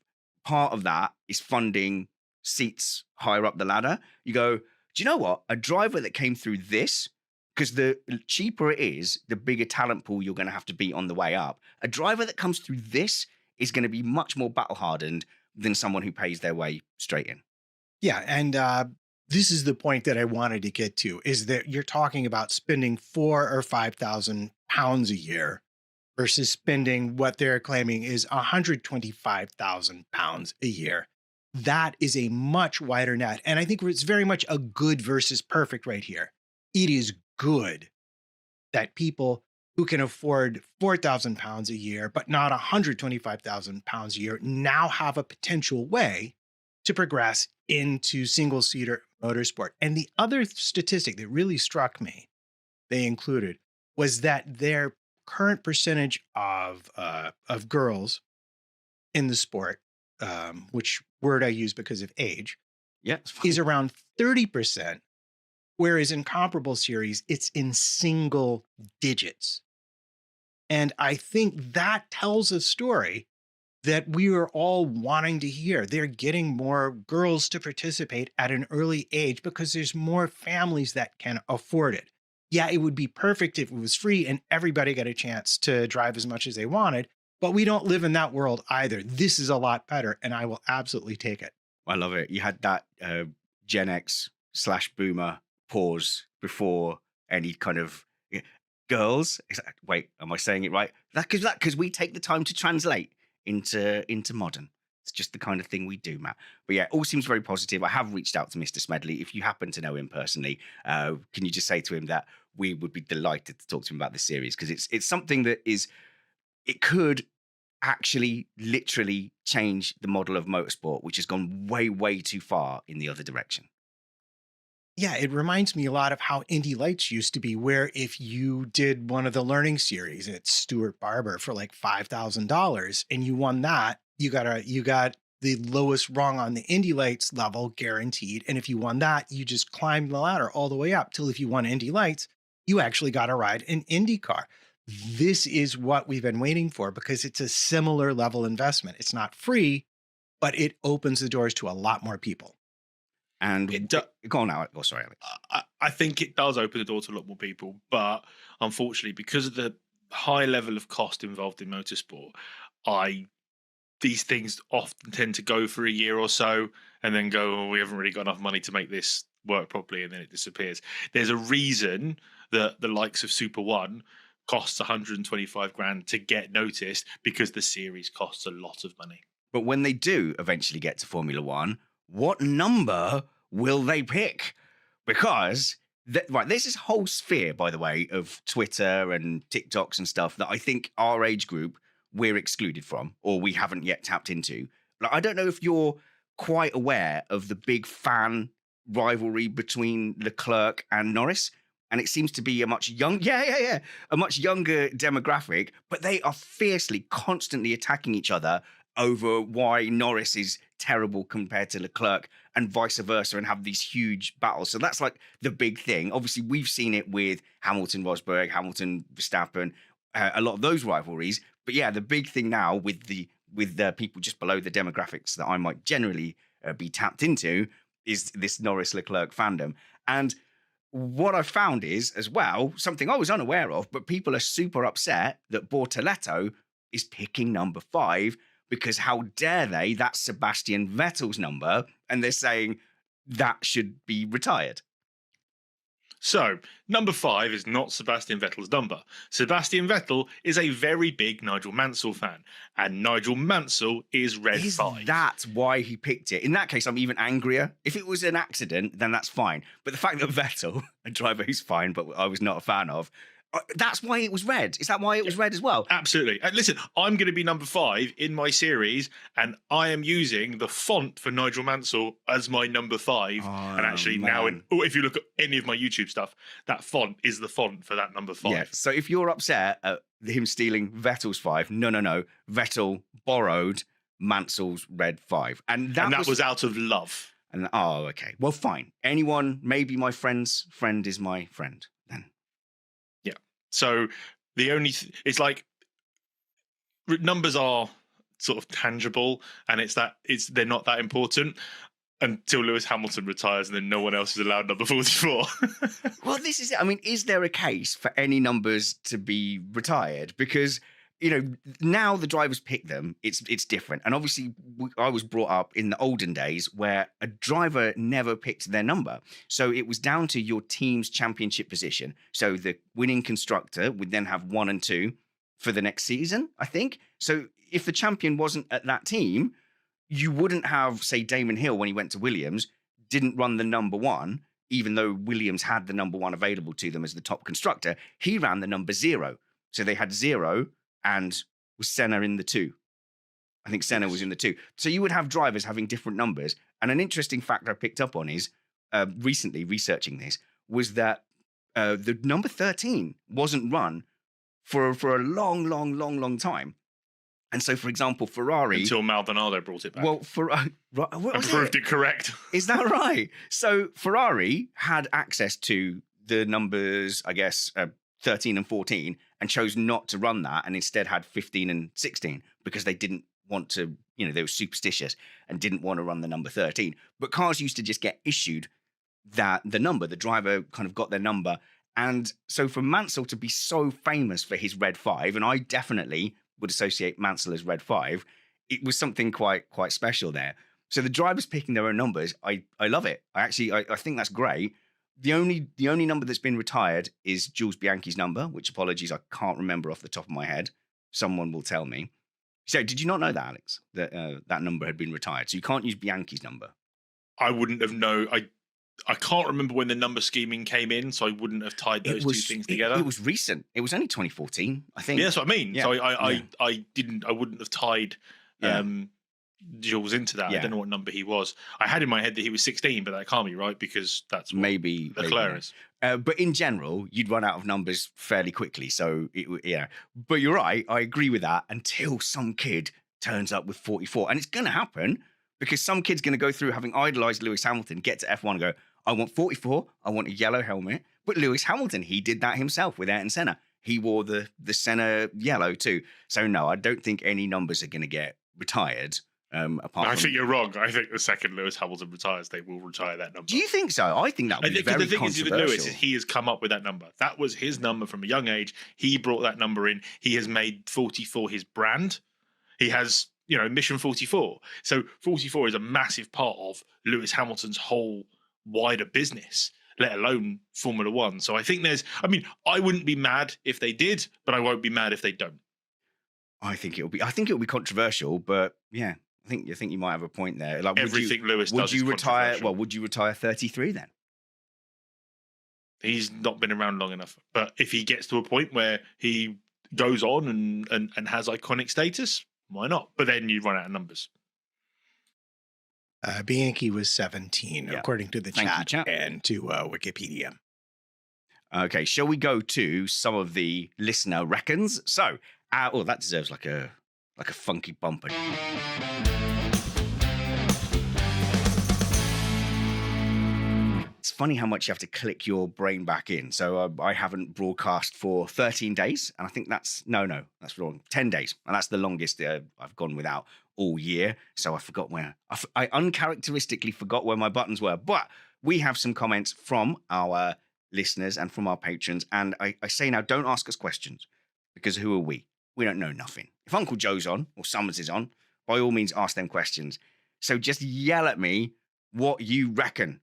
part of that is funding seats higher up the ladder, you go, do you know what? A driver that came through this, because the cheaper it is, the bigger talent pool you're going to have to be on the way up. A driver that comes through this is going to be much more battle hardened than someone who pays their way straight in. Yeah. And this is the point that I wanted to get to, is that you're talking about spending £4,000 or £5,000 a year versus spending what they're claiming is £125,000 a year. That is a much wider net. And I think it's very much a good versus perfect right here. It is good that people who can afford £4,000 a year, but not £125,000 a year, now have a potential way to progress into single-seater motorsport. And the other statistic that really struck me, they included, was that their current percentage of girls in the sport, which word I use because of age, is around 30%, whereas in comparable series, it's in single digits. And I think that tells a story that we are all wanting to hear. They're getting more girls to participate at an early age because there's more families that can afford it. Yeah, it would be perfect if it was free and everybody got a chance to drive as much as they wanted, but we don't live in that world either. This is a lot better, and I will absolutely take it. I love it. You had that Gen X / boomer pause before any kind of girls. Wait, am I saying it right? Because we take the time to translate into modern. It's just the kind of thing we do, Matt. But yeah, all seems very positive. I have reached out to Mr. Smedley. If you happen to know him personally, can you just say to him that we would be delighted to talk to him about this series? Because it's something that it could actually literally change the model of motorsport, which has gone way, way too far in the other direction. Yeah, it reminds me a lot of how Indy Lights used to be, where if you did one of the learning series at Stuart Barber for like $5,000 and you won that, you got the lowest rung on the Indy Lights level guaranteed. And if you won that, you just climbed the ladder all the way up till if you won Indy Lights, you actually got a ride in IndyCar. This is what we've been waiting for because it's a similar level investment. It's not free, but it opens the doors to a lot more people. And go on now. Oh, sorry, Alex. I think it does open the door to a lot more people, but unfortunately, because of the high level of cost involved in motorsport, these things often tend to go for a year or so and then go, oh, we haven't really got enough money to make this work properly, and then it disappears. There's a reason that the likes of Super One costs 125 grand to get noticed, because the series costs a lot of money. But when they do eventually get to Formula One, what number will they pick? Because there's this whole sphere, by the way, of Twitter and TikToks and stuff that I think our age group, we're excluded from, or we haven't yet tapped into. Like, I don't know if you're quite aware of the big fan rivalry between Leclerc and Norris. And it seems to be a much younger demographic, but they are fiercely, constantly attacking each other over why Norris is terrible compared to Leclerc and vice versa, and have these huge battles. So that's like the big thing. Obviously, we've seen it with Hamilton, Rosberg, Hamilton, Verstappen. a lot of those rivalries. But yeah, the big thing now with the people just below the demographics that I might generally be tapped into is this Norris Leclerc fandom. And what I found is, as well, something I was unaware of, but people are super upset that Bortoletto is picking number 5 because how dare they? That's Sebastian Vettel's number. And they're saying that should be retired. So, number 5 is not Sebastian Vettel's number. Sebastian Vettel is a very big Nigel Mansell fan, and Nigel Mansell is red 5. That's why he picked it. In that case, I'm even angrier. If it was an accident, then that's fine. But the fact that Vettel, a driver who's fine, but I was not a fan of, that's why it was red. Is that why it was red as well? Absolutely. Listen, I'm going to be number 5 in my series, and I am using the font for Nigel Mansell as my number 5. And actually, now, if you look at any of my YouTube stuff, that font is the font for that number 5. Yeah. So if you're upset at him stealing Vettel's 5, no. Vettel borrowed Mansell's red 5, and that was out of love. And okay. Well, fine. Anyone, maybe my friend's friend is my friend then. So the only it's like numbers are sort of tangible, and they're not that important until Lewis Hamilton retires, and then no one else is allowed number 44. Well, this is it. I mean, is there a case for any numbers to be retired? Because now the drivers pick them. It's different, and obviously I was brought up in the olden days where a driver never picked their number, so it was down to your team's championship position. So the winning constructor would then have 1 and 2 for the next season, I think. So if the champion wasn't at that team, you wouldn't have, say, Damon Hill when he went to Williams didn't run the number 1, even though Williams had the number 1 available to them as the top constructor. He ran the number 0, so they had 0. And was Senna in the 2? I think Senna was in the 2. So you would have drivers having different numbers. And an interesting fact I picked up on is, recently researching this, was that the number 13 wasn't run for a long time. And so, for example, Ferrari... Until Maldonado brought it back. Well, and proved it correct. Is that right? So Ferrari had access to the numbers, I guess, 13 and 14, and chose not to run that and instead had 15 and 16 because they didn't want to, they were superstitious and didn't want to run the number 13. But cars used to just get issued the number. The driver kind of got their number. And so for Mansell to be so famous for his red 5, and I definitely would associate Mansell as red 5, it was something quite special there. So the drivers picking their own numbers, I love it. I think that's great. The only number that's been retired is Jules Bianchi's number, which, apologies, I can't remember off the top of my head. Someone will tell me. So did you not know that, Alex, that that number had been retired? So you can't use Bianchi's number. I wouldn't have known. I can't remember when the number scheming came in, so I wouldn't have tied those two things together. It was recent. It was only 2014, I think. Yeah, that's what I mean. Yeah. So I wouldn't have tied Jules into that. Yeah. I don't know what number he was. I had in my head that he was 16, but that can't be right because that's what maybe Leclerc is. But in general, you'd run out of numbers fairly quickly. So but you're right. I agree with that until some kid turns up with 44, and it's going to happen because some kid's going to go through having idolized Lewis Hamilton, get to F1 and go, I want 44. I want a yellow helmet. But Lewis Hamilton, he did that himself with Ayrton Senna. He wore the Senna yellow too. So no, I don't think any numbers are going to get retired. I think you're wrong. I think the second Lewis Hamilton retires, they will retire that number. Do you think so? I think that would be very controversial. The thing is with Lewis is he has come up with that number. That was his number from a young age. He brought that number in. He has made 44 his brand. He has, Mission 44. So 44 is a massive part of Lewis Hamilton's whole wider business, let alone Formula One. So I think I wouldn't be mad if they did, but I won't be mad if they don't. I think it'll be controversial, but yeah. I think you might have a point there. Like, everything Lewis does is retire? Well, would you retire 33 then? He's not been around long enough. But if he gets to a point where he goes on and has iconic status, why not? But then you run out of numbers. Bianchi was 17, according to the chat and to Wikipedia. Okay, shall we go to some of the listener reckons? So, that deserves like a funky bumper. funny how much you have to click your brain back in. So I haven't broadcast for 13 days. And I think that's wrong. 10 days. And that's the longest I've gone without all year. So I forgot where, I uncharacteristically forgot where my buttons were. But we have some comments from our listeners and from our patrons. And I say now, don't ask us questions, because who are we? We don't know nothing. If Uncle Joe's on or Summers is on, by all means, ask them questions. So just yell at me what you reckon.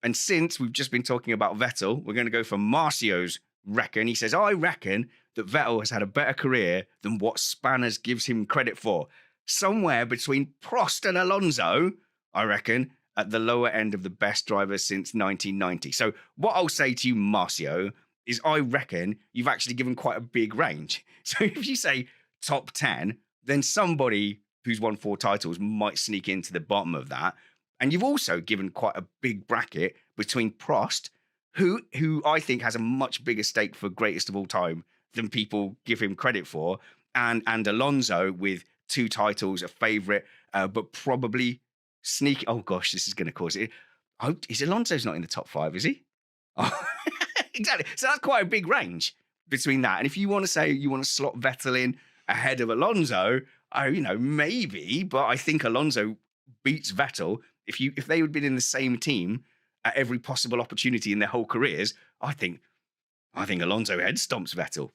And since we've just been talking about Vettel, we're going to go for Marcio's reckon. He says, I reckon that Vettel has had a better career than what Spanners gives him credit for. Somewhere between Prost and Alonso, I reckon, at the lower end of the best drivers since 1990. So what I'll say to you, Marcio, is I reckon you've actually given quite a big range. So if you say top 10, then somebody who's won 4 titles might sneak into the bottom of that. And you've also given quite a big bracket between Prost, who I think has a much bigger stake for greatest of all time than people give him credit for, and Alonso with 2 titles, a favourite, but probably sneak. Oh gosh, this is going to cause it. Oh, is Alonso's not in the top 5? Is he? Oh, exactly. So that's quite a big range between that. And if you want to say you want to slot Vettel in ahead of Alonso, maybe, but I think Alonso beats Vettel. If they had been in the same team at every possible opportunity in their whole careers, I think Alonso head stomps Vettel.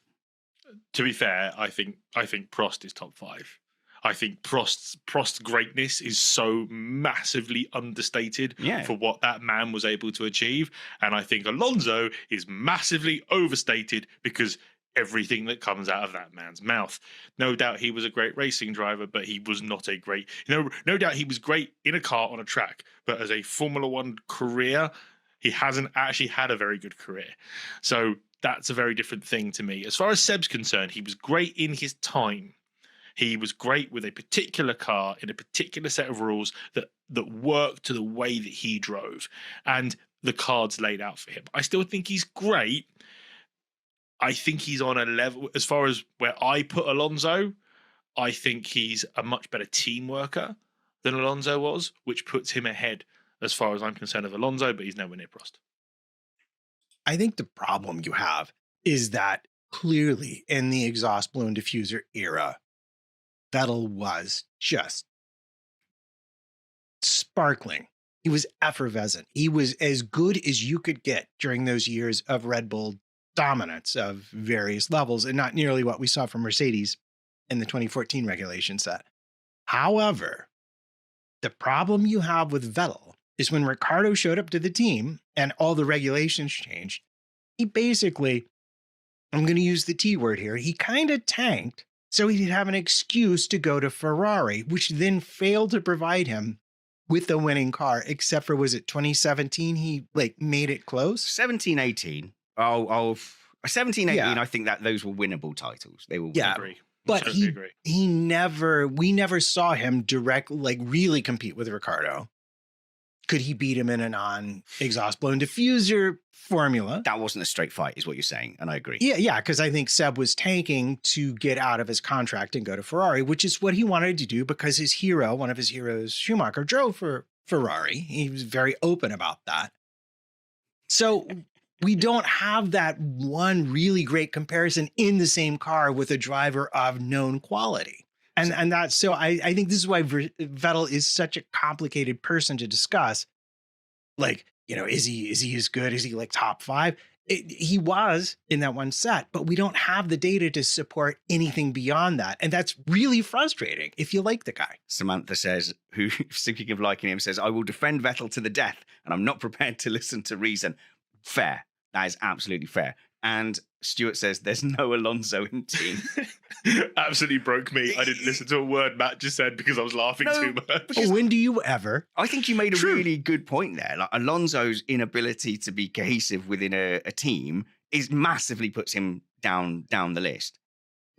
To be fair, I think Prost is top 5. I think Prost's greatness is so massively understated for what that man was able to achieve, and I think Alonso is massively overstated because everything that comes out of that man's mouth. No doubt he was a great racing driver, but he was not a great, no doubt he was great in a car on a track, but as a Formula One career, he hasn't actually had a very good career. So that's a very different thing to me. As far as Seb's concerned, he was great in his time. He was great with a particular car in a particular set of rules that worked to the way that he drove and the cards laid out for him. I still think he's great. I think he's on a level, as far as where I put Alonso, I think he's a much better team worker than Alonso was, which puts him ahead as far as I'm concerned of Alonso, but he's nowhere near Prost. I think the problem you have is that clearly in the exhaust blown diffuser era, Vettel was just sparkling. He was effervescent. He was as good as you could get during those years of Red Bull dominance of various levels, and not nearly what we saw from Mercedes in the 2014 regulation set. However, the problem you have with Vettel is when Ricciardo showed up to the team and all the regulations changed, he basically, I'm going to use the T word here, he kind of tanked so he'd have an excuse to go to Ferrari, which then failed to provide him with a winning car, except for, was it 2017? He made it close. 17, 18. 17, 18, I think that those were winnable titles. They were agree. But we never saw him really compete with Ricciardo. Could he beat him in a non-exhaust blown diffuser formula? That wasn't a straight fight, is what you're saying, and I agree. Yeah, because I think Seb was tanking to get out of his contract and go to Ferrari, which is what he wanted to do because one of his heroes, Schumacher, drove for Ferrari. He was very open about that. So we don't have that one really great comparison in the same car with a driver of known quality. And that's so I think this is why Vettel is such a complicated person to discuss. Is he as good? Is he top 5? He was in that one set, but we don't have the data to support anything beyond that. And that's really frustrating if you like the guy. Samantha says, who, speaking of liking him, says, I will defend Vettel to the death, and I'm not prepared to listen to reason. Fair. That is absolutely fair. And Stuart says, there's no Alonso in team. Absolutely broke me. I didn't listen to a word Matt just said because I was laughing too much. When do you ever? I think you made a really good point there. Alonso's inability to be cohesive within a team massively puts him down the list.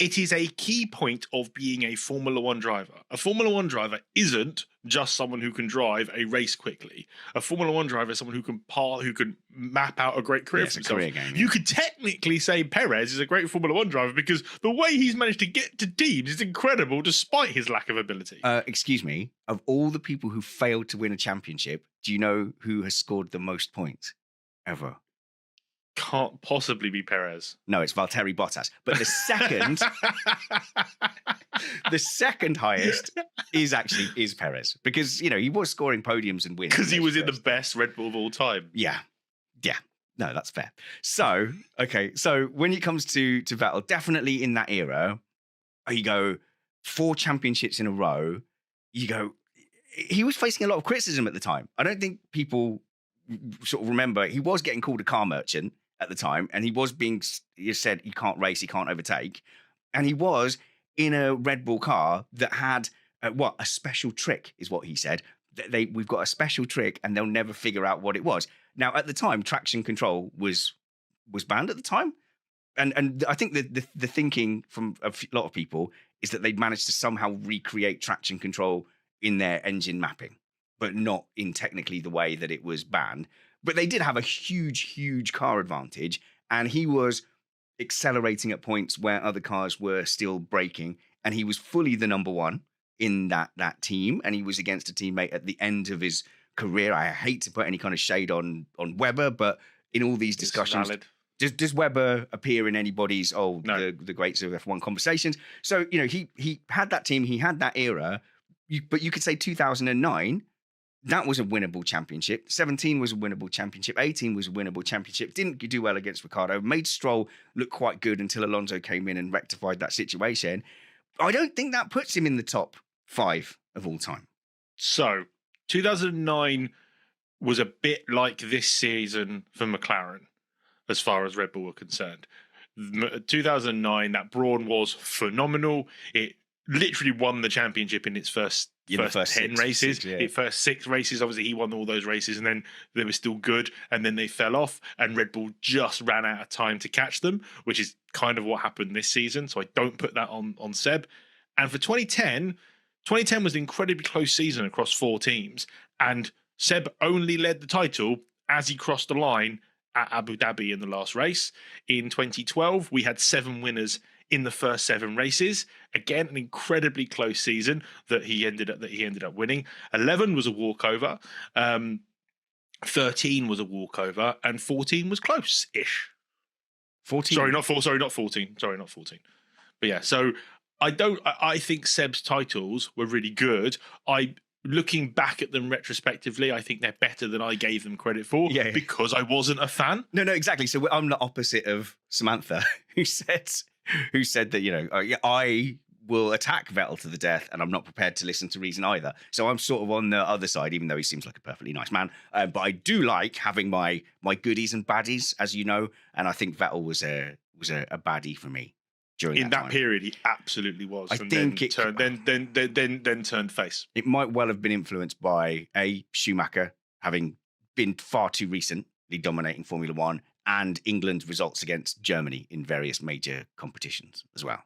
It is a key point of being a Formula One driver. A Formula One driver isn't just someone who can drive a race quickly. A Formula One driver is someone who can map out a great career for himself. You could technically say Perez is a great Formula One driver because the way he's managed to get to teams is incredible despite his lack of ability. Excuse me, of all the people who failed to win a championship, do you know who has scored the most points? ever? Can't possibly be Perez. No, it's Valtteri Bottas. But the second highest is Perez, because he was scoring podiums and wins Because he was in the best Red Bull of all time. Yeah. No, that's fair. So when it comes to Vettel, definitely in that era, you go 4 championships in a row. You go, he was facing a lot of criticism at the time. I don't think people sort of remember he was getting called a car merchant at the time, and he was being said he can't race, he can't overtake, and he was in a Red Bull car that had a special trick, is what he said. We've got a special trick, and they'll never figure out what it was. Now, at the time, traction control was banned at the time, and I think the thinking from a lot of people is that they'd managed to somehow recreate traction control in their engine mapping, but not in technically the way that it was banned. But they did have a huge car advantage, and he was accelerating at points where other cars were still braking, and he was fully the number one in that team, and he was against a teammate at the end of his career. I hate to put any kind of shade on Webber, but in all these discussions, does Webber appear in anybody's No. the greats of F1 conversations? So he had that team, he had that era, but you could say 2009. That was a winnable championship. 17 was a winnable championship. 18 was a winnable championship. Didn't do well against Ricciardo. Made Stroll look quite good until Alonso came in and rectified that situation. I don't think that puts him in the top 5 of all time. So 2009 was a bit like this season for McLaren, as far as Red Bull were concerned. 2009, that Brawn was phenomenal. It literally won the championship in its first 10 races. First 6 races, obviously he won all those races, and then they were still good, and then they fell off, and Red Bull just ran out of time to catch them, which is kind of what happened this season. So I don't put that on Seb. And for 2010 was an incredibly close season across 4 teams, and Seb only led the title as he crossed the line at Abu Dhabi in the last race. In 2012, we had 7 winners in the first 7 races. Again, an incredibly close season that he ended up winning. 11 was a walkover. 13 was a walkover, and 14 was close-ish. 14. Sorry, not 14. But yeah, so I think Seb's titles were really good. Looking back at them retrospectively, I think they're better than I gave them credit for, because I wasn't a fan. No, exactly. So I'm the opposite of Samantha, who said that, I will attack Vettel to the death, and I'm not prepared to listen to reason either. So I'm sort of on the other side, even though he seems like a perfectly nice man. But I do like having my goodies and baddies, as you know, and I think Vettel was a baddie for me. In that period, he absolutely was. Then turned face. It might well have been influenced by Schumacher having been far too recently dominating Formula One, and England's results against Germany in various major competitions as well.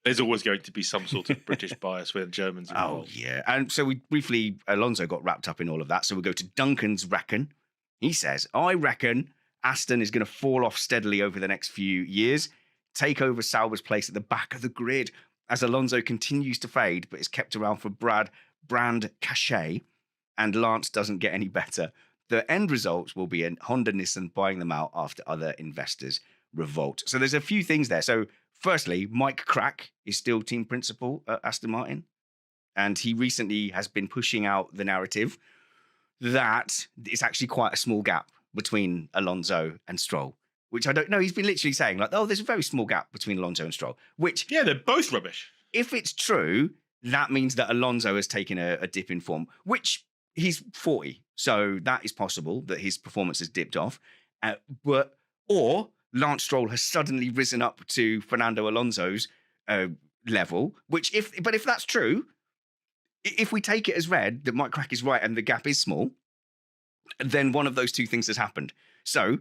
There's always going to be some sort of British bias when Germans are involved. Oh, yeah. And so Alonso got wrapped up in all of that. So we'll go to Duncan's reckon. He says, I reckon Aston is going to fall off steadily over the next few years, take over Sauber's place at the back of the grid as Alonso continues to fade, but is kept around for brand cachet, and Lance doesn't get any better. The end results will be a Honda Nissan buying them out after other investors revolt. So there's a few things there. So firstly, Mike Crack is still team principal at Aston Martin, and he recently has been pushing out the narrative that it's actually quite a small gap between Alonso and Stroll, which I don't know. He's been literally saying there's a very small gap between Alonso and Stroll, which... Yeah, they're both rubbish. If it's true, that means that Alonso has taken a dip in form, which he's 40. So that is possible that his performance has dipped off. Or Lance Stroll has suddenly risen up to Fernando Alonso's level, but if that's true, if we take it as read that Mike Crack is right and the gap is small, then one of those two things has happened. So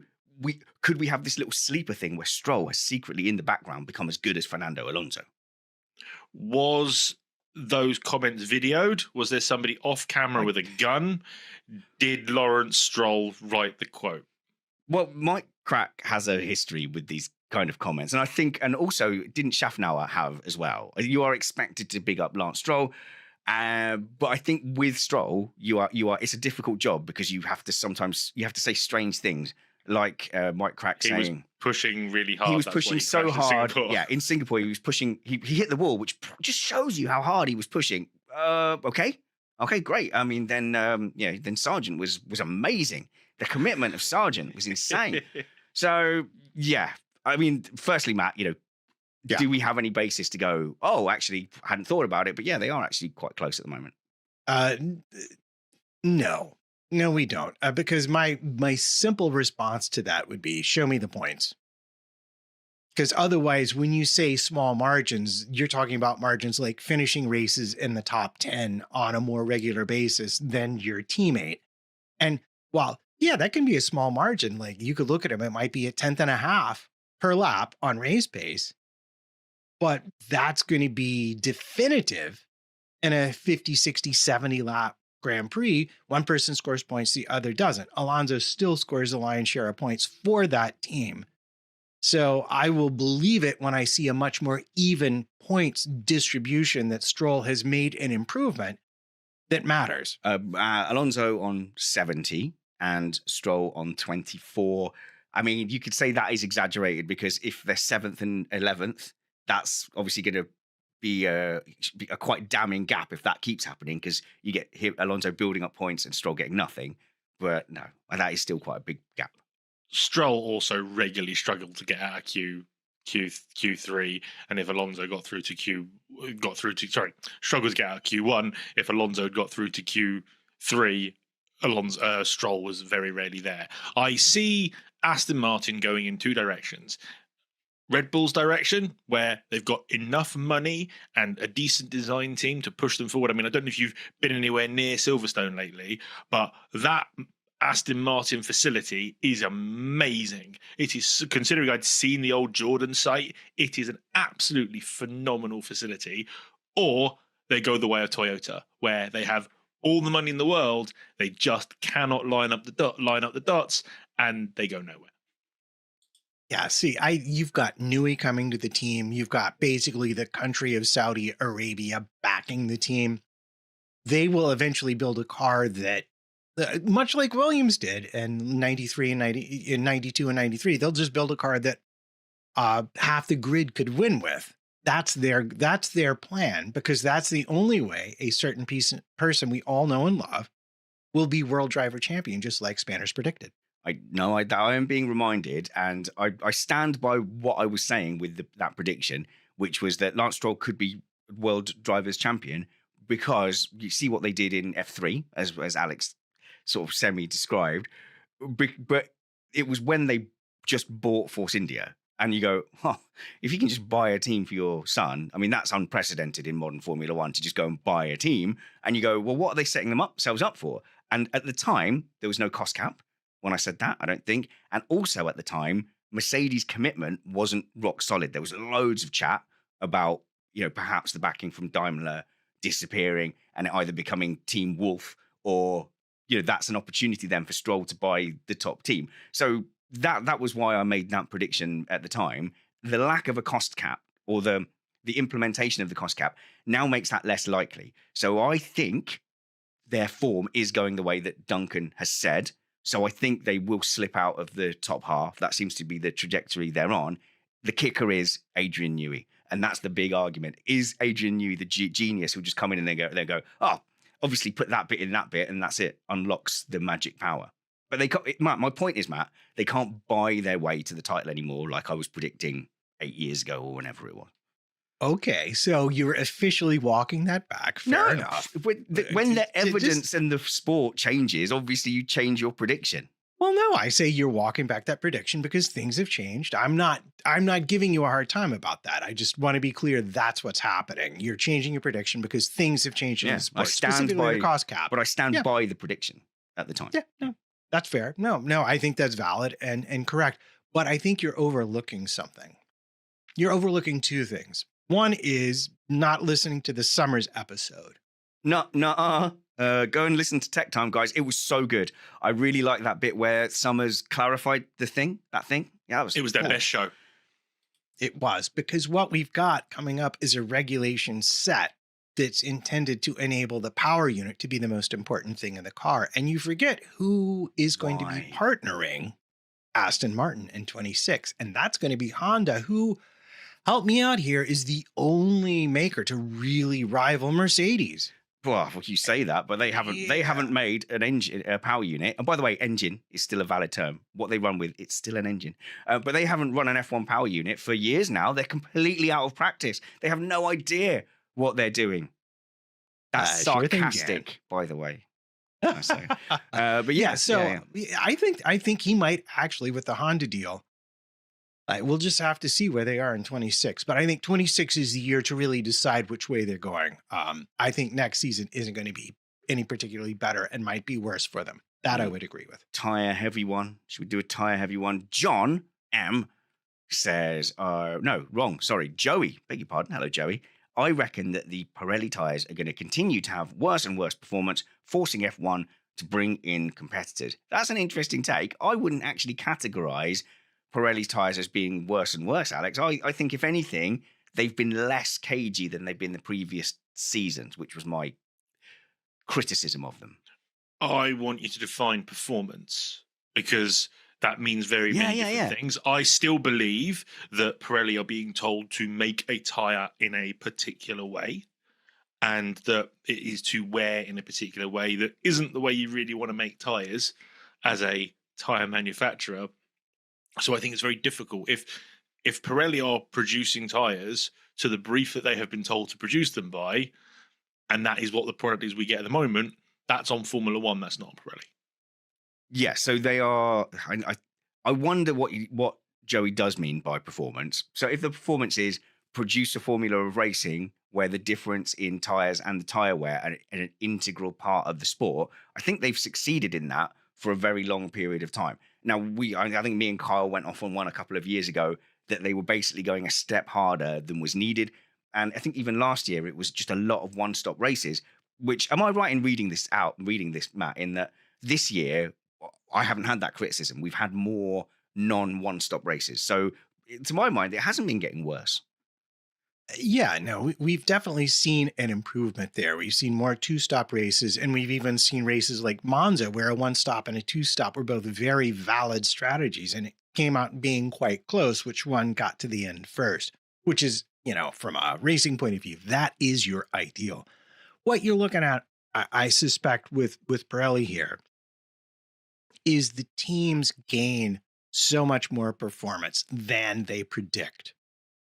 could we have this little sleeper thing where Stroll has secretly in the background become as good as Fernando Alonso? Was those comments videoed? Was there somebody off camera with a gun? Did Lawrence Stroll write the quote? Well, Mike Crack has a history with these kind of comments. And I think, and also didn't Schaffnauer have as well? You are expected to big up Lance Stroll. But I think with Stroll, you are, it's a difficult job because you have to say strange things like Mike Crack He was saying. pushing really hard. He was That's why pushing he so crashed in hard. Singapore. Yeah, in Singapore, he was pushing. He hit the wall, which just shows you how hard he was pushing. Okay, great. I mean, then then Sargent was amazing. The commitment of Sargent was insane. So yeah, I mean, firstly, Matt, Yeah. do we have any basis to go? Oh, actually, I hadn't thought about it, but yeah, they are actually quite close at the moment. No, we don't. Because my simple response to that would be, show me the points. Because otherwise, when you say small margins, you're talking about margins like finishing races in the top 10 on a more regular basis than your teammate. And while, yeah, that can be a small margin. Like you could look at them, it might be a 10th and a half per lap on race pace, but that's going to be definitive in a 50, 60, 70 lap Grand Prix. One person scores points, the other doesn't. Alonso still scores a lion's share of points for that team. So I will believe it when I see a much more even points distribution that Stroll has made an improvement that matters. Alonso on 70 and Stroll on 24. I mean, you could say that is exaggerated because if they're 7th and 11th, that's obviously going to be a quite damning gap if that keeps happening, because you get Alonso building up points and Stroll getting nothing. But no, that is still quite a big gap. Stroll also regularly struggled to get out of Q3, and if Alonso struggles to get out of Q1. If Alonso had got through to Q3, Stroll was very rarely there. I see Aston Martin going in two directions. Red Bull's direction, where they've got enough money and a decent design team to push them forward. I mean, I don't know if you've been anywhere near Silverstone lately, but that Aston Martin facility is amazing. It is, considering I'd seen the old Jordan site, it is an absolutely phenomenal facility. Or they go the way of Toyota, where they have all the money in the world, they just cannot line up the dots, and they go nowhere. Yeah, see, you've got Newey coming to the team. You've got basically the country of Saudi Arabia backing the team. They will eventually build a car that, much like Williams did in 93 and 92 and 93, they'll just build a car that half the grid could win with. That's their plan, because that's the only way a certain person we all know and love will be world driver champion, just like Spanners predicted. I am being reminded, and I stand by what I was saying with that prediction, which was that Lance Stroll could be world drivers champion, because you see what they did in F3, as Alex sort of semi-described, but it was when they just bought Force India. And you go, if you can just buy a team for your son, I mean, that's unprecedented in modern Formula One, to just go and buy a team. And you go, well, what are they setting themselves up for? And at the time, there was no cost cap when I said that, I don't think. And also at the time, Mercedes' commitment wasn't rock solid. There was loads of chat about, perhaps the backing from Daimler disappearing and it either becoming Team Wolf, or, that's an opportunity then for Stroll to buy the top team. So that was why I made that prediction at the time. The lack of a cost cap, or the implementation of the cost cap, now makes that less likely. So I think their form is going the way that Duncan has said. So I think they will slip out of the top half. That seems to be the trajectory they're on. The kicker is Adrian Newey. And that's the big argument. Is Adrian Newey the genius who'll just come in and they go, obviously put that bit in that bit, and that's it, unlocks the magic power. But they can't, my point is, Matt, they can't buy their way to the title anymore, like I was predicting 8 years ago or whenever it was. Okay, so you're officially walking that back. Fair enough. When the evidence and the sport changes, obviously you change your prediction. Well, no, I say you're walking back that prediction because things have changed. I'm not giving you a hard time about that. I just want to be clear that's what's happening. You're changing your prediction because things have changed in the sport, specifically the cost cap. But I stand by the prediction at the time. Yeah, no, that's fair. No, I think that's valid and correct. But I think you're overlooking something. You're overlooking two things. One is not listening to the Summers episode. Go and listen to Tech Time, guys. It was so good. I really like that bit where Summers clarified that thing. Yeah, it was their best show. It was, because what we've got coming up is a regulation set that's intended to enable the power unit to be the most important thing in the car. And you forget who is going to be partnering Aston Martin in 26. And that's going to be Honda, who, help me out here, is the only maker to really rival Mercedes. Well, you say that, but they haven't made an engine, a power unit. And by the way, engine is still a valid term. What they run with, it's still an engine. But they haven't run an F1 power unit for years now. They're completely out of practice. They have no idea what they're doing. That's sarcastic, by the way. But yeah, I think he might actually, with the Honda deal, we'll just have to see where they are in 26. But I think 26 is the year to really decide which way they're going. I think next season isn't going to be any particularly better and might be worse for them. That I would agree with. Tire heavy one. Should we do a tire heavy one? John M says, no, wrong. Sorry, Joey. Beg your pardon. Hello, Joey. I reckon that the Pirelli tires are going to continue to have worse and worse performance, forcing F1 to bring in competitors. That's an interesting take. I wouldn't actually categorize Pirelli's tires as being worse and worse, Alex. I think, if anything, they've been less cagey than they've been the previous seasons, which was my criticism of them. I want you to define performance, because that means very many different things. I still believe that Pirelli are being told to make a tyre in a particular way, and that it is to wear in a particular way that isn't the way you really want to make tyres as a tyre manufacturer. So I think it's very difficult. If Pirelli are producing tyres to the brief that they have been told to produce them by, and that is what the product is we get at the moment, that's on Formula One, that's not on Pirelli. Yeah, so they are. I wonder what Joey does mean by performance. So if the performance is produce a formula of racing where the difference in tyres and the tyre wear are an integral part of the sport, I think they've succeeded in that for a very long period of time. Now, I think me and Kyle went off on one a couple of years ago that they were basically going a step harder than was needed. And I think even last year, it was just a lot of one-stop races, which, am I right in reading this, Matt, in that this year, I haven't had that criticism. We've had more non-one-stop races. So to my mind, it hasn't been getting worse. Yeah, no, we've definitely seen an improvement there. We've seen more two-stop races, and we've even seen races like Monza, where a one-stop and a two-stop were both very valid strategies, and it came out being quite close which one got to the end first, which is, from a racing point of view, that is your ideal. What you're looking at, I suspect, with Pirelli here, is the teams gain so much more performance than they predict.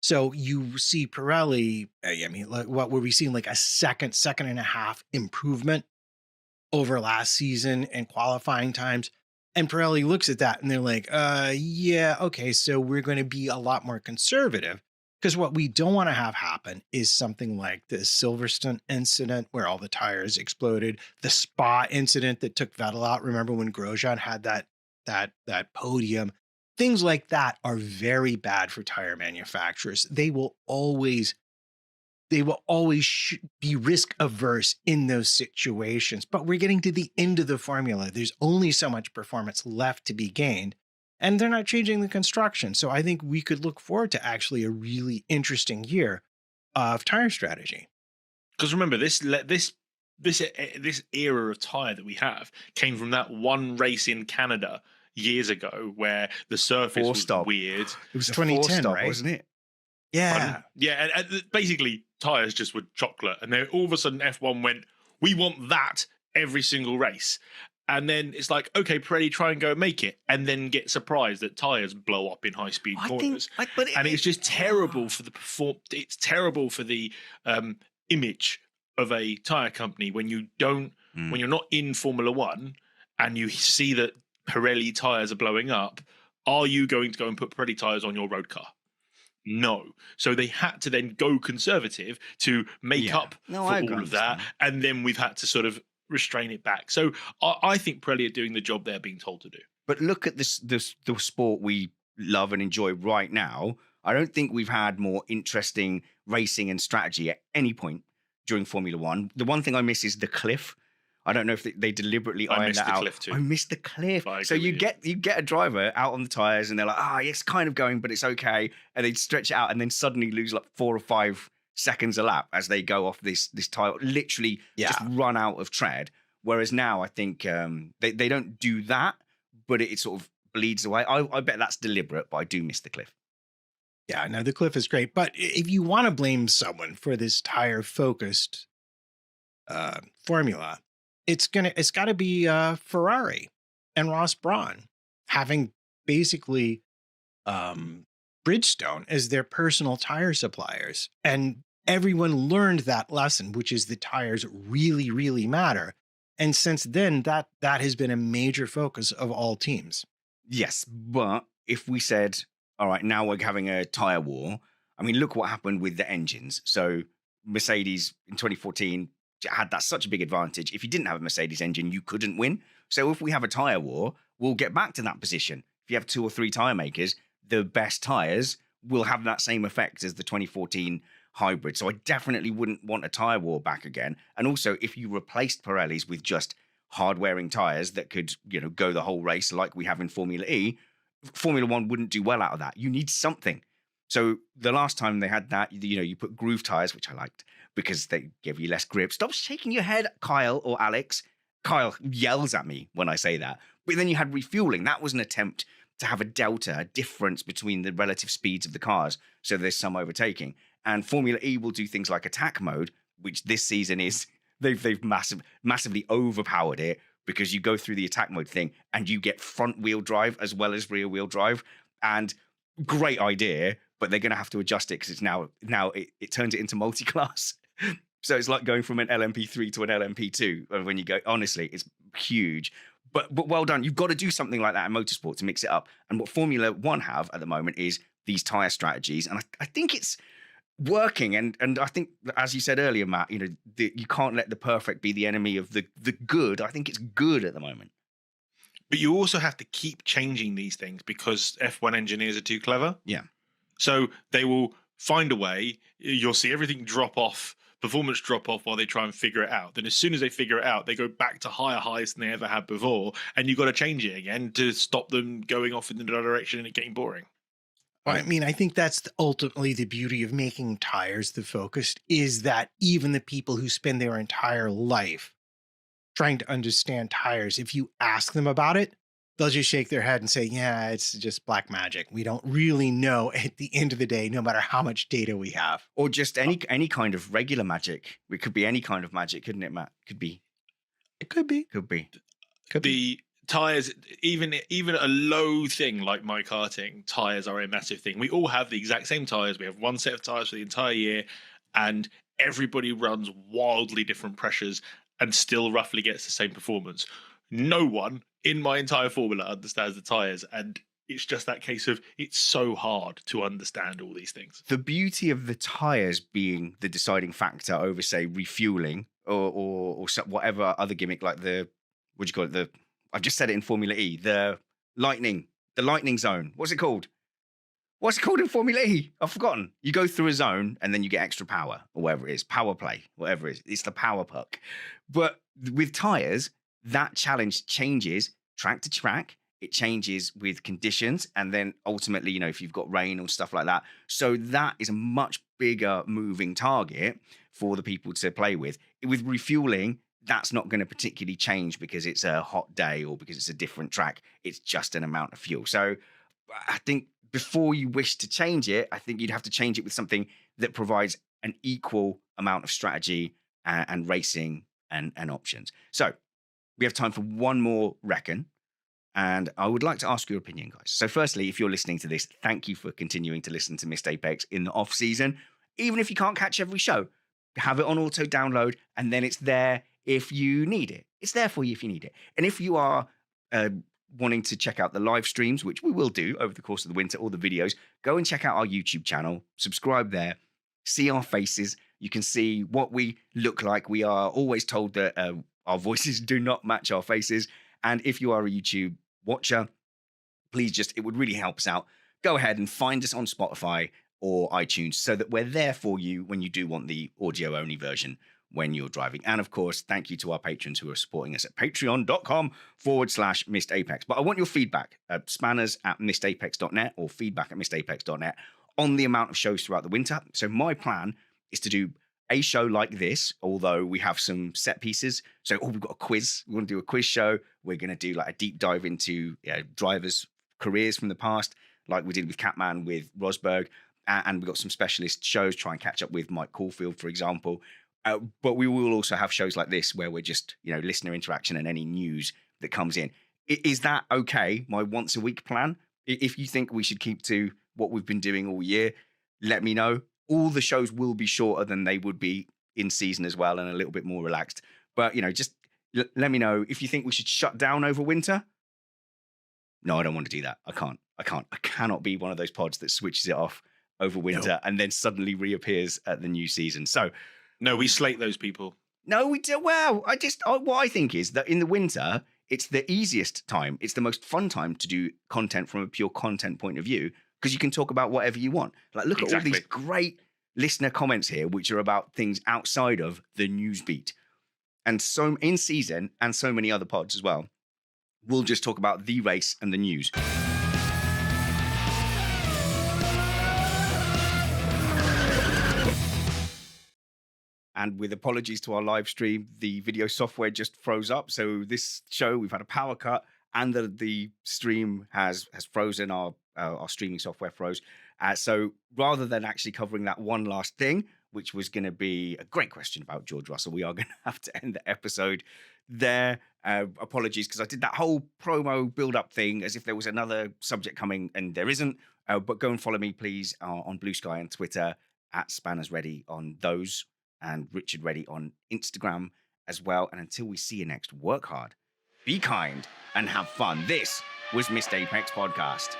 So you see Pirelli, what were we seeing, like a second and a half improvement over last season in qualifying times. And Pirelli looks at that and they're like, yeah, okay, so we're going to be a lot more conservative, because what we don't want to have happen is something like the Silverstone incident where all the tires exploded, the Spa incident that took Vettel out. Remember when Grosjean had that podium? Things like that are very bad for tire manufacturers. They will always be risk averse in those situations. But we're getting to the end of the formula. There's only so much performance left to be gained, and they're not changing the construction. So I think we could look forward to actually a really interesting year of tire strategy. Because remember, this era of tire that we have came from that one race in Canada years ago where the surface was weird. It was 2010, right? Wasn't it? Yeah. Yeah, and basically tires just were chocolate, and then all of a sudden F1 went, we want that every single race. And then it's like, okay, Pirelli, try and go and make it, and then get surprised that tires blow up in high-speed corners. It's just terrible for the It's terrible for the image of a tire company when you don't, when you're not in Formula One, and you see that Pirelli tires are blowing up. Are you going to go and put Pirelli tires on your road car? No. So they had to then go conservative to make up for all of that, and then we've had to sort of restrain it back. So I think Pirelli are doing the job they're being told to do. But look at the sport we love and enjoy right now. I don't think we've had more interesting racing and strategy at any point during Formula One. The one thing I miss is the cliff. I don't know if they deliberately ironed that out. Cliff too. I missed the cliff. So you get a driver out on the tires and they're like, it's kind of going, but it's okay. And they stretch it out and then suddenly lose like 4 or 5 seconds a lap as they go off this tire, literally just run out of tread. Whereas now I think they don't do that, but it sort of bleeds away. I bet that's deliberate, but I do miss the cliff. Yeah, no, the cliff is great. But if you want to blame someone for this tire focused formula, it's got to be Ferrari and Ross Brawn having basically Bridgestone as their personal tire suppliers. And everyone learned that lesson, which is the tires really, really matter. And since then, that has been a major focus of all teams. Yes, but if we said, all right, now we're having a tire war. I mean, look what happened with the engines. So Mercedes in 2014 had that such a big advantage. If you didn't have a Mercedes engine, you couldn't win. So if we have a tire war, we'll get back to that position. If you have 2 or 3 tire makers, the best tires will have that same effect as the 2014 hybrid. So I definitely wouldn't want a tire war back again. And also, if you replaced Pirellis with just hard-wearing tires that could, go the whole race like we have in Formula E, Formula One wouldn't do well out of that. You need something. So the last time they had that, you put groove tires, which I liked because they give you less grip. Stop shaking your head, Kyle or Alex. Kyle yells at me when I say that. But then you had refueling. That was an attempt to have a delta, a difference between the relative speeds of the cars. So there's some overtaking. And Formula E will do things like attack mode, which this season is, they've massively overpowered it, because you go through the attack mode thing and you get front wheel drive as well as rear wheel drive. And great idea, but they're going to have to adjust it because it's now it turns it into multi-class. So it's like going from an LMP3 to an LMP2 when you go, honestly, it's huge. But well done. You've got to do something like that in motorsport to mix it up. And what Formula One have at the moment is these tire strategies. And I think it's working. And I think, as you said earlier, Matt, you can't let the perfect be the enemy of the good. I think it's good at the moment. But you also have to keep changing these things because F1 engineers are too clever. Yeah. So they will find a way. You'll see everything performance drop off while they try and figure it out. Then as soon as they figure it out, they go back to higher highs than they ever had before. And you've got to change it again to stop them going off in the direction and it getting boring. I mean, I think that's ultimately the beauty of making tires the focus, is that even the people who spend their entire life trying to understand tires, if you ask them about it, they'll just shake their head and say, yeah, it's just black magic. We don't really know at the end of the day, no matter how much data we have. Or just any kind of regular magic. It could be any kind of magic, couldn't it, Matt? Could be. It could be. Could be. The tires, even a low thing like my karting, tires are a massive thing. We all have the exact same tires. We have one set of tires for the entire year, and everybody runs wildly different pressures and still roughly gets the same performance. No one in my entire formula understands the tires, and it's just that case of it's so hard to understand all these things. The beauty of the tires being the deciding factor over, say, refueling or whatever other gimmick, like I've just said it in Formula E, the lightning zone. What's it called? What's it called in Formula E? I've forgotten. You go through a zone and then you get extra power, or whatever it is, power play, whatever it is. It's the power puck. But with tires, that challenge changes track to track. It changes with conditions. And then ultimately, if you've got rain or stuff like that. So that is a much bigger moving target for the people to play with. With refueling, that's not going to particularly change because it's a hot day or because it's a different track. It's just an amount of fuel. So I think before you wish to change it, I think you'd have to change it with something that provides an equal amount of strategy and racing and options. So we have time for one more reckon. And I would like to ask your opinion, guys. So firstly, if you're listening to this, thank you for continuing to listen to Missed Apex in the off season. Even if you can't catch every show, have it on auto download, and then it's there if you need it. It's there for you if you need it. And if you are wanting to check out the live streams, which we will do over the course of the winter, all the videos, go and check out our YouTube channel, subscribe there, see our faces. You can see what we look like. We are always told that our voices do not match our faces. And if you are a YouTube watcher, please it would really help us out. Go ahead and find us on Spotify or iTunes so that we're there for you when you do want the audio only version when you're driving. And of course, thank you to our patrons who are supporting us at patreon.com/missedapex. But I want your feedback at spanners@missedapex.net or feedback@missedapex.net on the amount of shows throughout the winter. So my plan is to do a show like this, although we have some set pieces. So we've got a quiz. We want to do a quiz show. We're going to do like a deep dive into drivers careers from the past, like we did with Catman with Rosberg, and we've got some specialist shows, try and catch up with Mike Caulfield, for example. But we will also have shows like this where we're just, listener interaction and any news that comes in. Is that okay, my once a week plan? If you think we should keep to what we've been doing all year, let me know. All the shows will be shorter than they would be in season as well, and a little bit more relaxed. But, just let me know if you think we should shut down over winter. No, I don't want to do that. I can't. I cannot be one of those pods that switches it off over winter and then suddenly reappears at the new season. So, no, we slate those people. No, we do. Well, what I think is that in the winter, it's the easiest time. It's the most fun time to do content from a pure content point of view, because you can talk about whatever you want. Like, look at all these great listener comments here, which are about things outside of the news beat. And so in season, and so many other pods as well, we'll just talk about the race and the news. And with apologies to our live stream, the video software just froze up. So this show, we've had a power cut, and the stream has frozen. Our streaming software froze. So rather than actually covering that one last thing, which was going to be a great question about George Russell, we are going to have to end the episode there. Apologies, because I did that whole promo build-up thing as if there was another subject coming, and there isn't. But go and follow me, please, on Blue Sky and Twitter, at SpannersReady on those, and Richard Reddy on Instagram as well. And until we see you next, work hard, be kind, and have fun. This was Missed Apex Podcast.